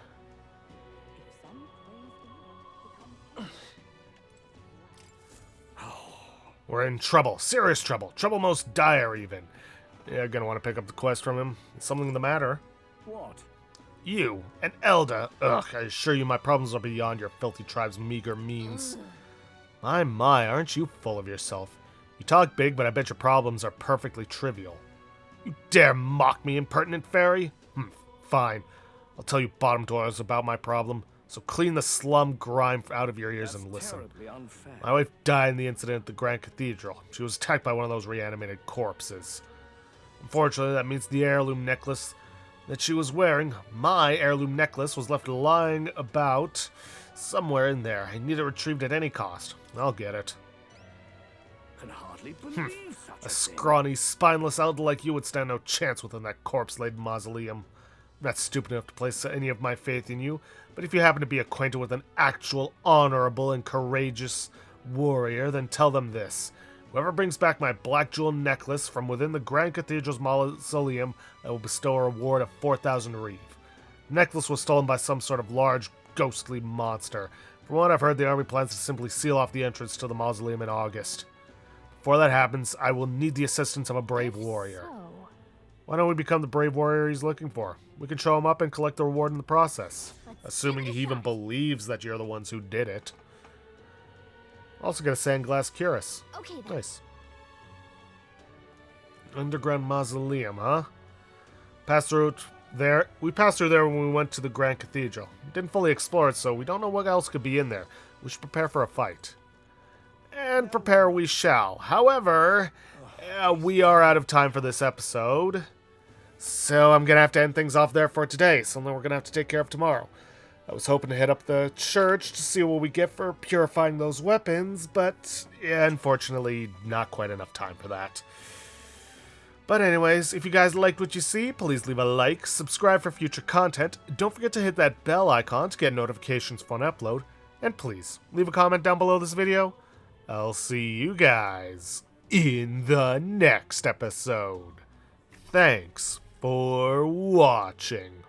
We're in trouble. Serious trouble. Trouble most dire, even. You're gonna want to pick up the quest from him. Is something the matter? What? You, and Elda. Ugh, I assure you my problems are beyond your filthy tribe's meager means. My, aren't you full of yourself? You talk big, but I bet your problems are perfectly trivial. You dare mock me, impertinent fairy? Fine. I'll tell you bottom dwellers about my problem. So clean the slum grime out of your ears and listen. Unfair. My wife died in the incident at the Grand Cathedral. She was attacked by one of those reanimated corpses. Unfortunately, that means the heirloom necklace that she was wearing, my heirloom necklace, was left lying about somewhere in there. I need it retrieved at any cost. I'll get it. Can hardly believe such A a thing. scrawny, spineless elder like you would stand no chance within that corpse-laden mausoleum. I'm not stupid enough to place any of my faith in you, but if you happen to be acquainted with an actual, honorable, and courageous warrior, then tell them this. Whoever brings back my black jewel necklace from within the Grand Cathedral's mausoleum, I will bestow a reward of 4,000 reeve. The necklace was stolen by some sort of large, ghostly monster. From what I've heard, the army plans to simply seal off the entrance to the mausoleum in August. Before that happens, I will need the assistance of a brave warrior. Why don't we become the brave warrior he's looking for? We can show him up and collect the reward in the process. Assuming he even believes that you're the ones who did it. Also get a sandglass cuirass. Okay, then. Nice. Underground mausoleum, huh? Passed through there. We passed through there when we went to the Grand Cathedral. We didn't fully explore it, so we don't know what else could be in there. We should prepare for a fight. And prepare we shall. However, we are out of time for this episode. So I'm going to have to end things off there for today. Something we're going to have to take care of tomorrow. I was hoping to hit up the church to see what we get for purifying those weapons, but yeah, unfortunately, not quite enough time for that. But anyways, if you guys liked what you see, please leave a like, subscribe for future content, don't forget to hit that bell icon to get notifications for an upload, and please, leave a comment down below this video. I'll see you guys in the next episode. Thanks for watching.